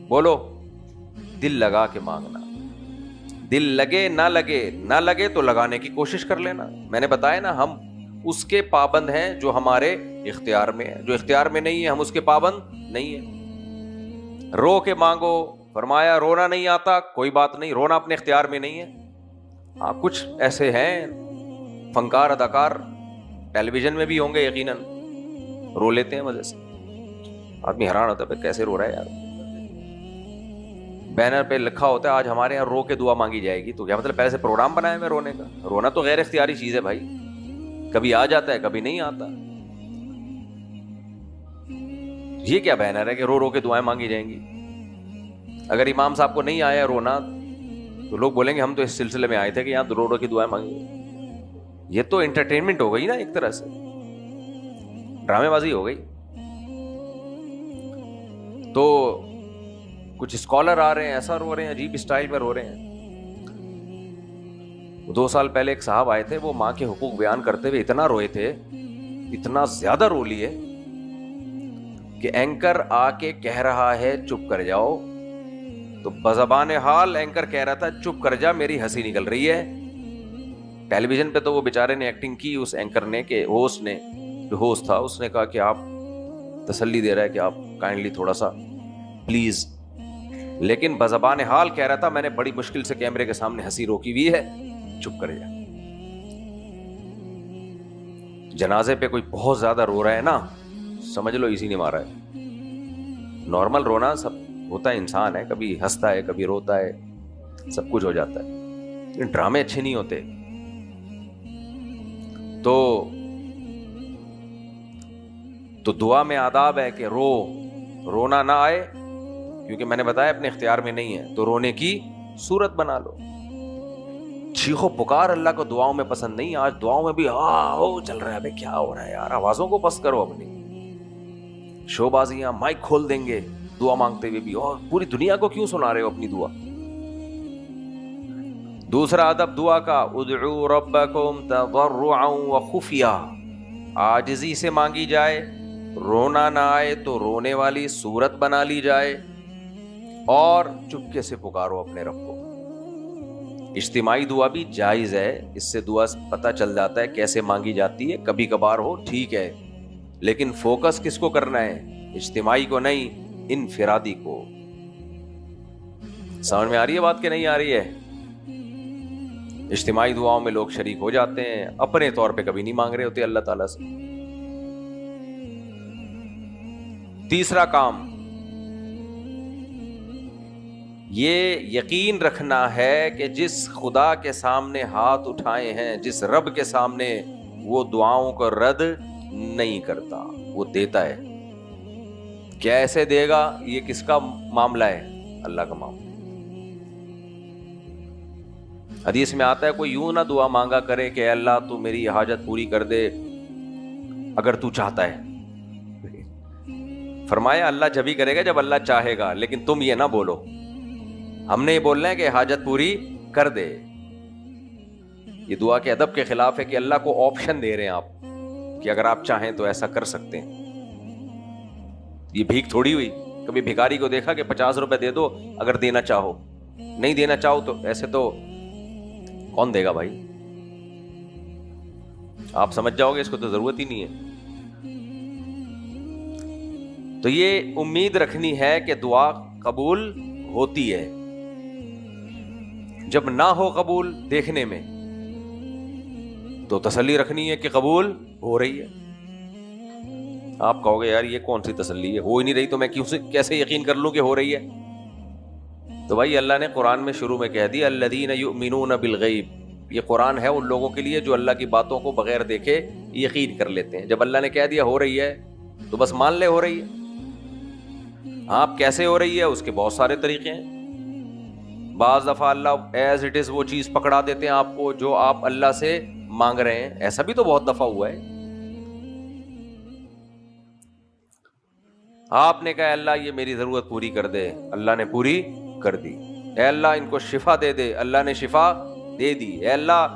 بولو. دل لگا کے مانگنا. دل لگے نہ لگے تو لگانے کی کوشش کر لینا. میں نے بتایا نا, ہم اس کے پابند ہیں جو ہمارے اختیار میں ہے, جو اختیار میں نہیں ہے ہم اس کے پابند نہیں ہیں. رو کے مانگو, فرمایا رونا نہیں آتا کوئی بات نہیں, رونا اپنے اختیار میں نہیں ہے. ہاں کچھ ایسے ہیں فنکار اداکار, ٹیلی ویژن میں بھی ہوں گے یقیناً, رو لیتے ہیں مزے سے. آدمی حیران ہوتا ہے کیسے رو رہا ہے یار. بینر پہ لکھا ہوتا ہے آج ہمارے یہاں رو کے دعا مانگی جائے گی, تو کیا مطلب پہلے سے پروگرام بنایا میں رونے کا؟ رونا تو غیر اختیاری چیز ہے بھائی, کبھی آ جاتا ہے کبھی نہیں آتا. یہ کیا بینر ہے کہ رو کے دعائیں مانگی جائیں گی؟ اگر امام صاحب کو نہیں آیا رونا تو لوگ بولیں گے ہم تو اس سلسلے میں آئے تھے کہ یہاں رو کی دعائیں مانگی. یہ تو انٹرٹینمنٹ ہو گئی نا, ایک طرح سے ڈرامے بازی ہو گئی. تو کچھ اسکالر آ رہے ہیں, ایسا رو رہے ہیں, عجیب اسٹائل میں رو رہے ہیں. 2 سال پہلے ایک صاحب آئے تھے, وہ ماں کے حقوق بیان کرتے ہوئے اتنا روئے تھے, اتنا زیادہ رو لیے کہ اینکر آ کے کہہ رہا ہے چپ کر جاؤ, تو بزبان حال اینکر کہہ رہا تھا چپ کر جا میری ہنسی نکل رہی ہے. ٹیلی ویژن پہ تو وہ بیچارے نے ایکٹنگ کی اس اینکر نے, کہ ہوسٹ نے, جو ہوسٹ تھا اس نے کہا کہ آپ تسلی دے رہا ہے کہ آپ کائنڈلی تھوڑا سا پلیز, لیکن بزبان حال کہہ رہا تھا میں نے بڑی مشکل سے کیمرے کے سامنے ہنسی روکی ہوئی ہے, چپ کر جا. جنازے پہ کوئی بہت زیادہ رو رہا ہے نا, سمجھ لو اسی نے مارا ہے. نارمل رونا سب ہوتا ہے, انسان ہے, کبھی ہنستا ہے کبھی روتا ہے, سب کچھ ہو جاتا ہے, لیکن ڈرامے اچھے نہیں ہوتے. تو دعا میں آداب ہے کہ رونا نہ آئے, کیونکہ میں نے بتایا اپنے اختیار میں نہیں ہے, تو رونے کی صورت بنا لو. چیخو پکار اللہ کو دعاؤں میں پسند نہیں. آج دعاؤں میں بھی چل رہا ہے, ابے کیا ہو رہا ہے یار, آوازوں کو پست کرو اپنی. شو بازیاں مائک کھول دیں گے دعا مانگتے ہوئے بھی, اور پوری دنیا کو کیوں سنا رہے ہو اپنی دعا. دوسرا ادب دعا کا, ادعوا ربکم تضرعا وخفیا, عاجزی سے مانگی جائے, رونا نہ آئے تو رونے والی صورت بنا لی جائے, اور چپکے سے پکارو اپنے رب کو. اجتماعی دعا بھی جائز ہے, اس سے دعا پتہ چل جاتا ہے کیسے مانگی جاتی ہے. کبھی کبھار ہو ٹھیک ہے, لیکن فوکس کس کو کرنا ہے؟ اجتماعی کو نہیں, انفرادی کو. سمجھ میں آ رہی ہے بات کہ نہیں آ رہی ہے؟ اجتماعی دعاؤں میں لوگ شریک ہو جاتے ہیں, اپنے طور پہ کبھی نہیں مانگ رہے ہوتے اللہ تعالیٰ سے. تیسرا کام یہ یقین رکھنا ہے کہ جس خدا کے سامنے ہاتھ اٹھائے ہیں, جس رب کے سامنے, وہ دعاؤں کو رد نہیں کرتا, وہ دیتا ہے. کیسے دے گا؟ یہ کس کا معاملہ ہے؟ اللہ کا معاملہ. حدیث میں آتا ہے کوئی یوں نہ دعا مانگا کرے کہ اے اللہ تو میری حاجت پوری کر دے اگر تو چاہتا ہے. فرمایا اللہ جب ہی کرے گا جب اللہ چاہے گا, لیکن تم یہ نہ بولو. ہم نے یہ بولنا ہے کہ حاجت پوری کر دے. یہ دعا کے ادب کے خلاف ہے کہ اللہ کو آپشن دے رہے ہیں آپ کہ اگر آپ چاہیں تو ایسا کر سکتے ہیں. یہ بھیک تھوڑی ہوئی. کبھی بھکاری کو دیکھا کہ 50 روپے دے دو اگر دینا چاہو, نہیں دینا چاہو تو ایسے تو کون دے گا بھائی؟ آپ سمجھ جاؤ گے اس کو تو ضرورت ہی نہیں ہے. تو یہ امید رکھنی ہے کہ دعا قبول ہوتی ہے. جب نہ ہو قبول دیکھنے میں تو تسلی رکھنی ہے کہ قبول ہو رہی ہے. آپ کہو گے یار یہ کون سی تسلی ہے, ہو ہی نہیں رہی تو میں کیسے یقین کر لوں کہ ہو رہی ہے؟ تو بھائی اللہ نے قرآن میں شروع میں کہہ دیا الذین یؤمنون بالغیب. یہ قرآن ہے ان لوگوں کے لیے جو اللہ کی باتوں کو بغیر دیکھے یقین کر لیتے ہیں. جب اللہ نے کہہ دیا ہو رہی ہے تو بس مان لے ہو رہی ہے. آپ کیسے ہو رہی ہے اس کے بہت سارے طریقے ہیں. بعض دفعہ اللہ ایز اٹ از وہ چیز پکڑا دیتے ہیں آپ کو جو آپ اللہ سے مانگ رہے ہیں. ایسا بھی تو بہت دفعہ ہوا ہے. آپ نے کہا اللہ یہ میری ضرورت پوری کر دے, اللہ نے پوری کر دی. اے اللہ ان کو شفا دے دے, اللہ نے شفا دے دی. اے اللہ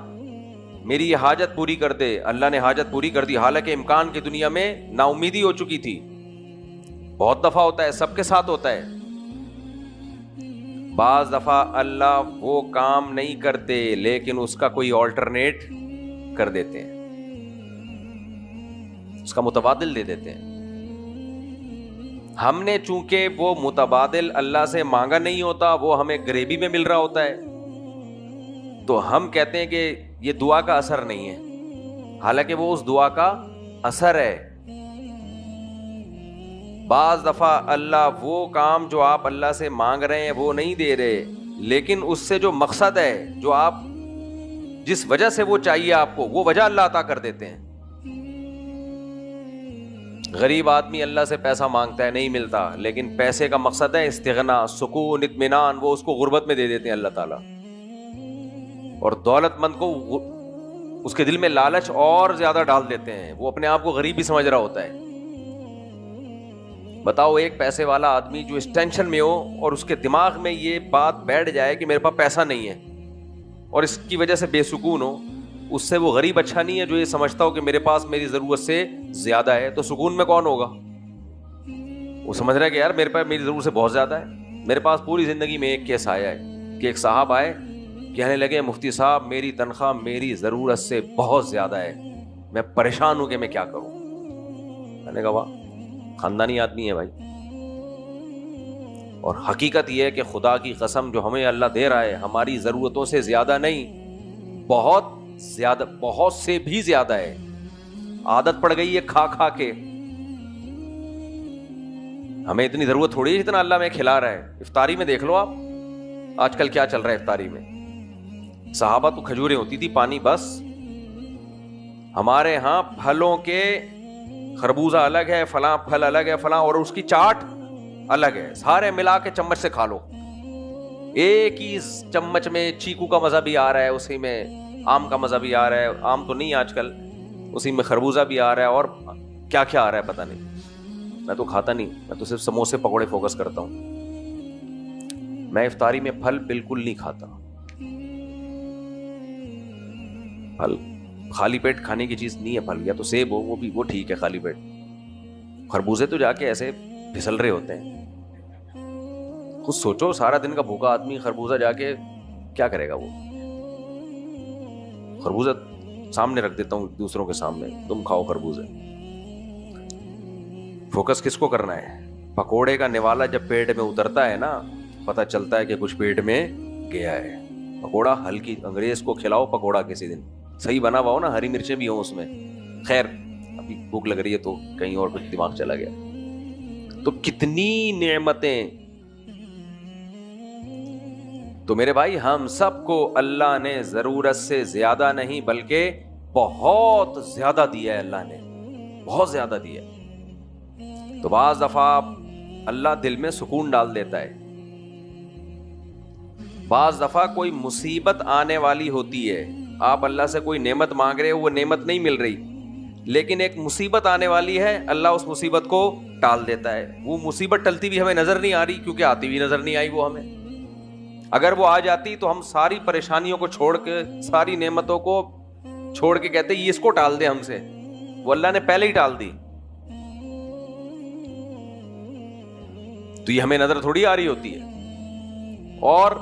میری یہ حاجت پوری کر دے, اللہ نے حاجت پوری کر دی. حالانکہ امکان کی دنیا میں نا امیدی ہو چکی تھی. بہت دفعہ ہوتا ہے, سب کے ساتھ ہوتا ہے. بعض دفعہ اللہ وہ کام نہیں کرتے لیکن اس کا کوئی آلٹرنیٹ کر دیتے ہیں, اس کا متبادل دے دیتے ہیں. ہم نے چونکہ وہ متبادل اللہ سے مانگا نہیں ہوتا, وہ ہمیں گریبی میں مل رہا ہوتا ہے, تو ہم کہتے ہیں کہ یہ دعا کا اثر نہیں ہے, حالانکہ وہ اس دعا کا اثر ہے. بعض دفعہ اللہ وہ کام جو آپ اللہ سے مانگ رہے ہیں وہ نہیں دے رہے, لیکن اس سے جو مقصد ہے, جو آپ جس وجہ سے وہ چاہیے آپ کو, وہ وجہ اللہ عطا کر دیتے ہیں. غریب آدمی اللہ سے پیسہ مانگتا ہے, نہیں ملتا, لیکن پیسے کا مقصد ہے استغنا, سکون, اطمینان, وہ اس کو غربت میں دے دیتے ہیں اللہ تعالیٰ. اور دولت مند کو اس کے دل میں لالچ اور زیادہ ڈال دیتے ہیں, وہ اپنے آپ کو غریب ہی سمجھ رہا ہوتا ہے. بتاؤ ایک پیسے والا آدمی جو اس ٹینشن میں ہو اور اس کے دماغ میں یہ بات بیٹھ جائے کہ میرے پاس پیسہ نہیں ہے اور اس کی وجہ سے بے سکون ہو, اس سے وہ غریب اچھا نہیں ہے جو یہ سمجھتا ہو کہ میرے پاس میری ضرورت سے زیادہ ہے. تو سکون میں کون ہوگا؟ وہ سمجھ رہا ہے کہ یار میرے پاس میری ضرورت سے بہت زیادہ ہے. میرے پاس پوری زندگی میں ایک کیس آیا ہے کہ ایک صاحب آئے, کہنے لگے مفتی صاحب میری تنخواہ میری ضرورت سے بہت زیادہ ہے, میں پریشان ہوں کہ میں کیا کروں. میں نے کہا واہ, خاندانی آدمی ہے بھائی. اور حقیقت یہ ہے کہ خدا کی قسم جو ہمیں اللہ دے رہا ہے ہماری ضرورتوں سے زیادہ نہیں, بہت زیادہ, بہت سے بھی زیادہ ہے. عادت پڑ گئی ہے کھا کھا کے. ہمیں اتنی ضرورت تھوڑی ہے جتنا اللہ میں کھلا رہا ہے. افطاری میں دیکھ لو آپ آج کل کیا چل رہا ہے افطاری میں. صحابہ تو کھجوریں ہوتی تھی, پانی بس. ہمارے ہاں پھلوں کے خربوزہ الگ ہے, فلاں پھل الگ ہے, فلاں, اور اس کی چاٹ الگ ہے, سارے ملا کے چمچ سے کھا لو. ایک ہی چمچ میں چیکو کا مزہ بھی آ رہا ہے, اسی میں آم کا مزہ بھی آ رہا ہے, آم تو نہیں آج کل, اسی میں خربوزہ بھی آ رہا ہے, اور کیا کیا آ رہا ہے پتہ نہیں. میں تو کھاتا نہیں, میں تو صرف سموسے پکوڑے فوکس کرتا ہوں. میں افطاری میں پھل بالکل نہیں کھاتا. پھل خالی پیٹ کھانے کی چیز نہیں ہے. پھل یا تو سیب ہو, وہ بھی وہ ٹھیک ہے خالی پیٹ. خربوزے تو جا کے ایسے پھسل رہے ہوتے ہیں. خود سوچو سارا دن کا بھوکا آدمی خربوزہ جا کے کیا کرے گا. وہ خربوزہ سامنے رکھ دیتا ہوں دوسروں کے سامنے, تم کھاؤ خربوزے. فوکس کس کو کرنا ہے؟ پکوڑے کا نوالا جب پیٹ میں اترتا ہے نا, پتہ چلتا ہے کہ کچھ پیٹ میں گیا ہے. پکوڑا ہلکی, انگریز کو کھلاؤ پکوڑا کسی دن, صحیح بنا ہوا ہو نا, ہری مرچیں بھی ہوں اس میں. خیر ابھی بھوک لگ رہی ہے تو کہیں اور کچھ دماغ چلا گیا. تو کتنی نعمتیں. تو میرے بھائی ہم سب کو اللہ نے ضرورت سے زیادہ نہیں بلکہ بہت زیادہ دیا ہے. اللہ نے بہت زیادہ دیا. تو بعض دفعہ اللہ دل میں سکون ڈال دیتا ہے. بعض دفعہ کوئی مصیبت آنے والی ہوتی ہے, آپ اللہ سے کوئی نعمت مانگ رہے ہو, وہ نعمت نہیں مل رہی, لیکن ایک مصیبت آنے والی ہے, اللہ اس مصیبت کو ٹال دیتا ہے. وہ مصیبت ٹلتی بھی ہمیں نظر نہیں آ رہی, کیونکہ آتی بھی نظر نہیں آئی وہ ہمیں. اگر وہ آ جاتی تو ہم ساری پریشانیوں کو چھوڑ کے, ساری نعمتوں کو چھوڑ کے کہتے یہ اس کو ٹال دے ہم سے, وہ اللہ نے پہلے ہی ٹال دی. تو یہ ہمیں نظر تھوڑی آ رہی ہوتی ہے. اور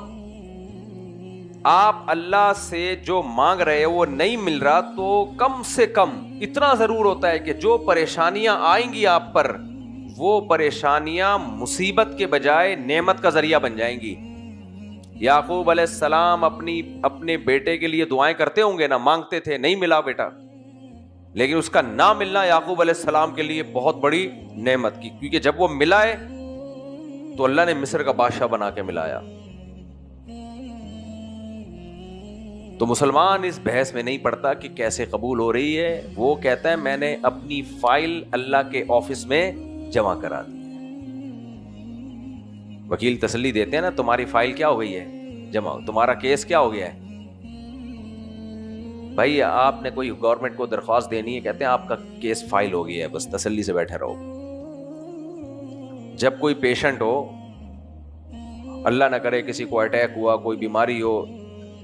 آپ اللہ سے جو مانگ رہے ہو وہ نہیں مل رہا, تو کم سے کم اتنا ضرور ہوتا ہے کہ جو پریشانیاں آئیں گی آپ پر, وہ پریشانیاں مصیبت کے بجائے نعمت کا ذریعہ بن جائیں گی. یعقوب علیہ السلام اپنے بیٹے کے لیے دعائیں کرتے ہوں گے نا, مانگتے تھے, نہیں ملا بیٹا, لیکن اس کا نہ ملنا یعقوب علیہ السلام کے لیے بہت بڑی نعمت کی, کیونکہ جب وہ ملا ہے تو اللہ نے مصر کا بادشاہ بنا کے ملایا. تو مسلمان اس بحث میں نہیں پڑتا کہ کیسے قبول ہو رہی ہے, وہ کہتا ہے میں نے اپنی فائل اللہ کے آفس میں جمع کرا دی. وکیل تسلی دیتے ہیں نا, تمہاری فائل کیا ہو گئی ہے, جمع, تمہارا کیس کیا ہو گیا ہے. بھائی آپ نے کوئی گورنمنٹ کو درخواست دینی ہے, کہتے ہیں آپ کا کیس فائل ہو گیا ہے, بس تسلی سے بیٹھے رہو. جب کوئی پیشنٹ ہو, اللہ نہ کرے کسی کو اٹیک ہوا, کوئی بیماری ہو,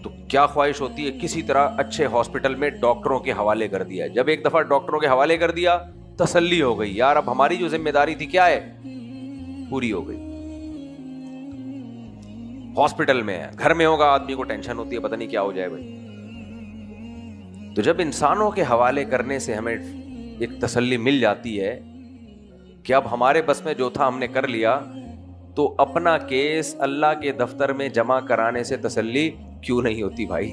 تو کیا خواہش ہوتی ہے, کسی طرح اچھے ہاسپٹل میں ڈاکٹروں کے حوالے کر دیا. جب ایک دفعہ ڈاکٹروں کے حوالے کر دیا, تسلی ہو گئی, یار اب ہماری جو ذمہ داری تھی کیا ہے, پوری ہو گئی. ہاسپٹل میں ہے, گھر میں ہوگا آدمی کو ٹینشن ہوتی ہے, پتہ نہیں کیا ہو جائے بھائی. تو جب انسانوں کے حوالے کرنے سے ہمیں ایک تسلی مل جاتی ہے کہ اب ہمارے بس میں جو تھا ہم نے کر لیا, تو اپنا کیس اللہ کے دفتر میں جمع کرانے سے تسلی کیوں نہیں ہوتی بھائی.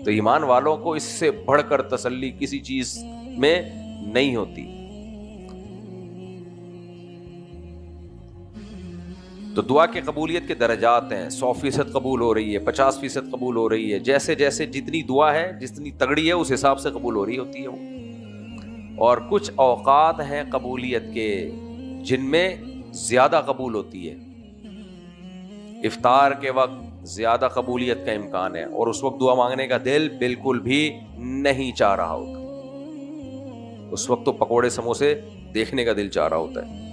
تو ایمان والوں کو اس سے بڑھ کر تسلی کسی چیز میں نہیں ہوتی. تو دعا کے قبولیت کے درجات ہیں, 100% قبول ہو رہی ہے, 50% قبول ہو رہی ہے, جیسے جیسے جتنی دعا ہے, جتنی تگڑی ہے, اس حساب سے قبول ہو رہی ہوتی ہے وہ. اور کچھ اوقات ہیں قبولیت کے جن میں زیادہ قبول ہوتی ہے. افطار کے وقت زیادہ قبولیت کا امکان ہے, اور اس وقت دعا مانگنے کا دل بالکل بھی نہیں چاہ رہا ہوتا, اس وقت تو پکوڑے سموسے دیکھنے کا دل چاہ رہا ہوتا ہے.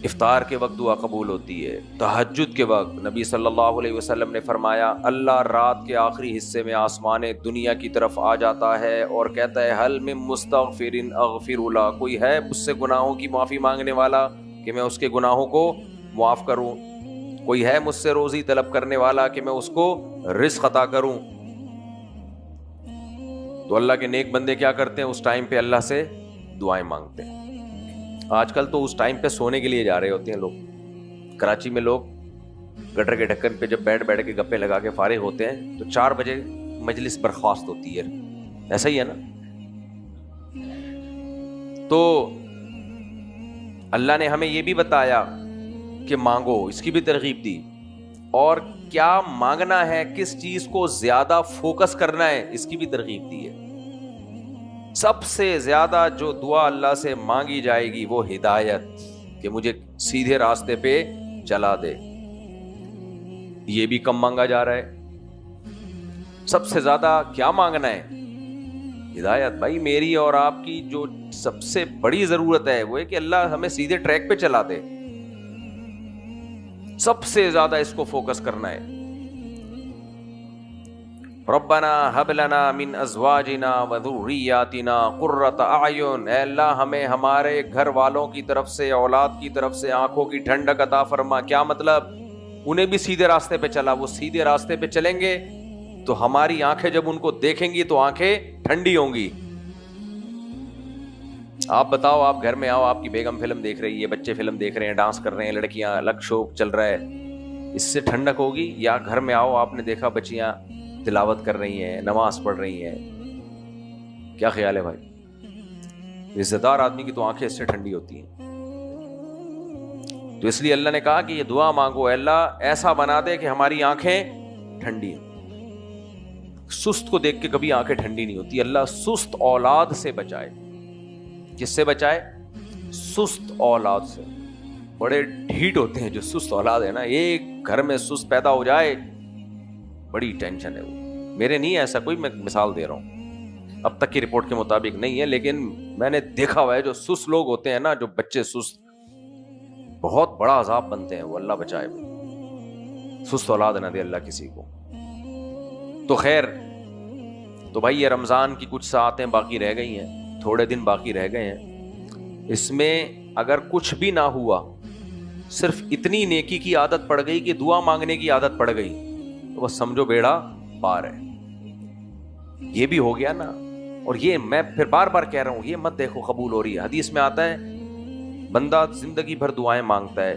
افطار کے وقت دعا قبول ہوتی ہے. تہجد کے وقت نبی صلی اللہ علیہ وسلم نے فرمایا, اللہ رات کے آخری حصے میں آسمان دنیا کی طرف آ جاتا ہے اور کہتا ہے حل من مستغفر اغفر له, کوئی ہے مجھ سے گناہوں کی معافی مانگنے والا کہ میں اس کے گناہوں کو معاف کروں, کوئی ہے مجھ سے روزی طلب کرنے والا کہ میں اس کو رزق عطا کروں. تو اللہ کے نیک بندے کیا کرتے ہیں, اس ٹائم پہ اللہ سے دعائیں مانگتے ہیں. آج کل تو اس ٹائم پہ سونے کے لیے جا رہے ہوتے ہیں لوگ. کراچی میں لوگ گٹر کے ڈھکن پہ جب بیٹھ کے گپے لگا کے فارغ ہوتے ہیں تو 4 بجے مجلس برخاست ہوتی ہے, ایسا ہی ہے نا. تو اللہ نے ہمیں یہ بھی بتایا کہ مانگو, اس کی بھی ترغیب دی, اور کیا مانگنا ہے, کس چیز کو زیادہ فوکس کرنا ہے, اس کی بھی ترغیب دی ہے. سب سے زیادہ جو دعا اللہ سے مانگی جائے گی وہ ہدایت, کہ مجھے سیدھے راستے پہ چلا دے. یہ بھی کم مانگا جا رہا ہے. سب سے زیادہ کیا مانگنا ہے, ہدایت. بھائی میری اور آپ کی جو سب سے بڑی ضرورت ہے وہ ہے کہ اللہ ہمیں سیدھے ٹریک پہ چلا دے. سب سے زیادہ اس کو فوکس کرنا ہے. ربنا هب لنا من ازواجنا وذرياتنا قرۃ اعین, اے اللہ ہمیں ہمارے گھر والوں کی طرف سے, اولاد کی طرف سے آنکھوں کی ٹھنڈک عطا فرما. کیا مطلب, انہیں بھی سیدھے راستے پہ چلا, وہ سیدھے راستے پہ چلیں گے تو ہماری آنکھیں جب ان کو دیکھیں گی تو آنکھیں ٹھنڈی ہوں گی. آپ بتاؤ, آپ گھر میں آؤ, آپ کی بیگم فلم دیکھ رہی ہے, بچے فلم دیکھ رہے ہیں, ڈانس کر رہے ہیں, لڑکیاں الگ شوق چل رہا ہے, اس سے ٹھنڈک ہوگی؟ یا گھر میں آؤ, آپ نے دیکھا بچیاں تلاوت کر رہی ہیں, نماز پڑھ رہی ہیں, کیا خیال ہے بھائی؟ عزت دار آدمی کی تو آنکھیں اس سے ٹھنڈی ہوتی ہیں. تو اس لیے اللہ نے کہا کہ یہ دعا مانگو, اے اللہ ایسا بنا دے کہ ہماری آنکھیں ٹھنڈی ہیں. سست کو دیکھ کے کبھی آنکھیں ٹھنڈی نہیں ہوتی. اللہ سست اولاد سے بچائے. کس سے بچائے؟ سست اولاد سے. بڑے ڈھیٹ ہوتے ہیں جو سست اولاد ہے نا, ایک گھر میں سست پیدا ہو جائے بڑی ٹینشن ہے وہ. میرے نہیں ہے ایسا کوئی, میں مثال دے رہا ہوں, اب تک کی رپورٹ کے مطابق نہیں ہے, لیکن میں نے دیکھا ہوا ہے جو سست لوگ ہوتے ہیں نا, جو بچے سست, بہت بڑا عذاب بنتے ہیں وہ, اللہ بچائے. سست اولاد نہ دے اللہ کسی کو. تو خیر, تو بھائی یہ رمضان کی کچھ ساعتیں باقی رہ گئی ہیں, تھوڑے دن باقی رہ گئے ہیں. اس میں اگر کچھ بھی نہ ہوا, صرف اتنی نیکی کی عادت پڑ گئی کہ دعا مانگنے کی عادت پڑ گئی, تو بس سمجھو بیڑا پار ہے. یہ بھی ہو گیا نا. اور یہ میں پھر بار بار کہہ رہا ہوں, یہ مت دیکھو قبول ہو رہی ہے. حدیث میں آتا ہے بندہ زندگی بھر دعائیں مانگتا ہے,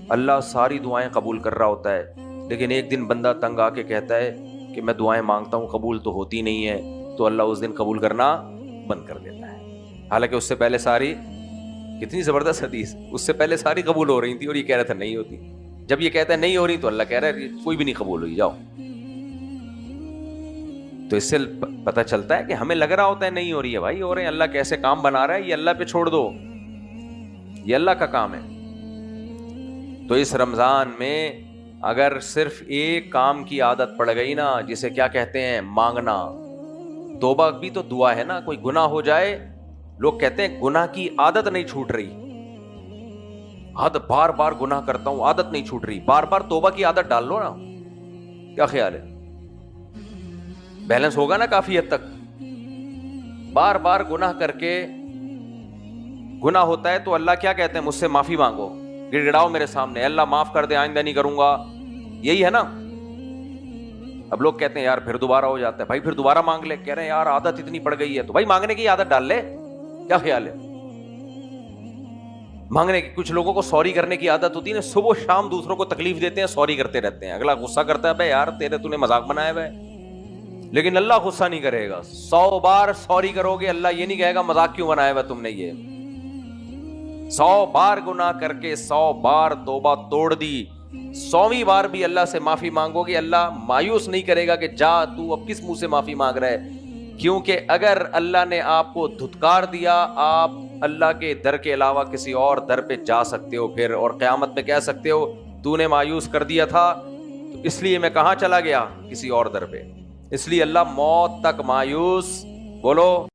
اللہ ساری دعائیں قبول کر رہا ہوتا ہے, لیکن ایک دن بندہ تنگ آ کے کہتا ہے کہ میں دعائیں مانگتا ہوں قبول تو ہوتی نہیں ہے, تو اللہ اس دن قبول کرنا بند کر دیتا ہے. حالانکہ اس سے پہلے ساری, کتنی زبردست حدیث, اس سے پہلے ساری قبول ہو رہی تھی اور یہ کہہ رہا تھا نہیں ہوتی. جب یہ کہتا ہے نہیں ہو رہی تو اللہ کہہ رہا ہے کوئی بھی نہیں قبول ہوئی, جاؤ. تو اس سے پتہ چلتا ہے کہ ہمیں لگ رہا ہوتا ہے نہیں ہو رہی ہے, بھائی ہو رہے ہیں, اللہ کیسے کام بنا رہا ہے, یہ اللہ پہ چھوڑ دو, یہ اللہ کا کام ہے. تو اس رمضان میں اگر صرف ایک کام کی عادت پڑ گئی نا, جسے کیا کہتے ہیں مانگنا, توبہ بھی تو دعا ہے نا. کوئی گناہ ہو جائے, لوگ کہتے ہیں گناہ کی عادت نہیں چھوٹ رہی, بار بار گناہ کرتا ہوں, عادت نہیں چھوٹ رہی, بار بار توبہ کی عادت ڈال لو نا. کیا خیال ہے, بیلنس ہوگا نا کافی حد تک. بار بار گناہ کر کے, گناہ ہوتا ہے تو اللہ کیا کہتے ہیں, مجھ سے معافی مانگو, گڑ گڑاؤ میرے سامنے, اللہ معاف کر دے, آئندہ نہیں کروں گا, یہی ہے نا. اب لوگ کہتے ہیں یار پھر دوبارہ ہو جاتا ہے, بھائی پھر دوبارہ مانگ لے. کہہ رہے ہیں یار عادت اتنی پڑ گئی ہے, تو بھائی مانگنے کی عادت ڈال لے. کیا خیال ہے, مانگنے کی. کچھ لوگوں کو سوری کرنے کی عادت ہوتی ہے نا, صبح شام دوسروں کو تکلیف دیتے ہیں, سوری کرتے رہتے ہیں, اگلا غصہ کرتا ہے, بھائی یار تو نے مذاق بنایا ہوا ہے, لیکن اللہ غصہ نہیں کرے گا. 100 بار سوری کرو گے, اللہ یہ نہیں کہے گا مذاق کیوں بنایا ہوا تم نے. یہ 100 بار گناہ کر کے 100 بار توبہ توڑ دی, 100ویں بار بھی اللہ سے معافی مانگو گے, اللہ مایوس نہیں کرے گا کہ جا تو اب کس منہ سے معافی مانگ رہا ہے. کیونکہ اگر اللہ نے آپ کو دھتکار دیا, آپ اللہ کے در کے علاوہ کسی اور در پہ جا سکتے ہو پھر, اور قیامت میں کہہ سکتے ہو تو نے مایوس کر دیا تھا, تو اس لیے میں کہاں چلا گیا, کسی اور در پہ. اس لیے اللہ موت تک مایوس, بولو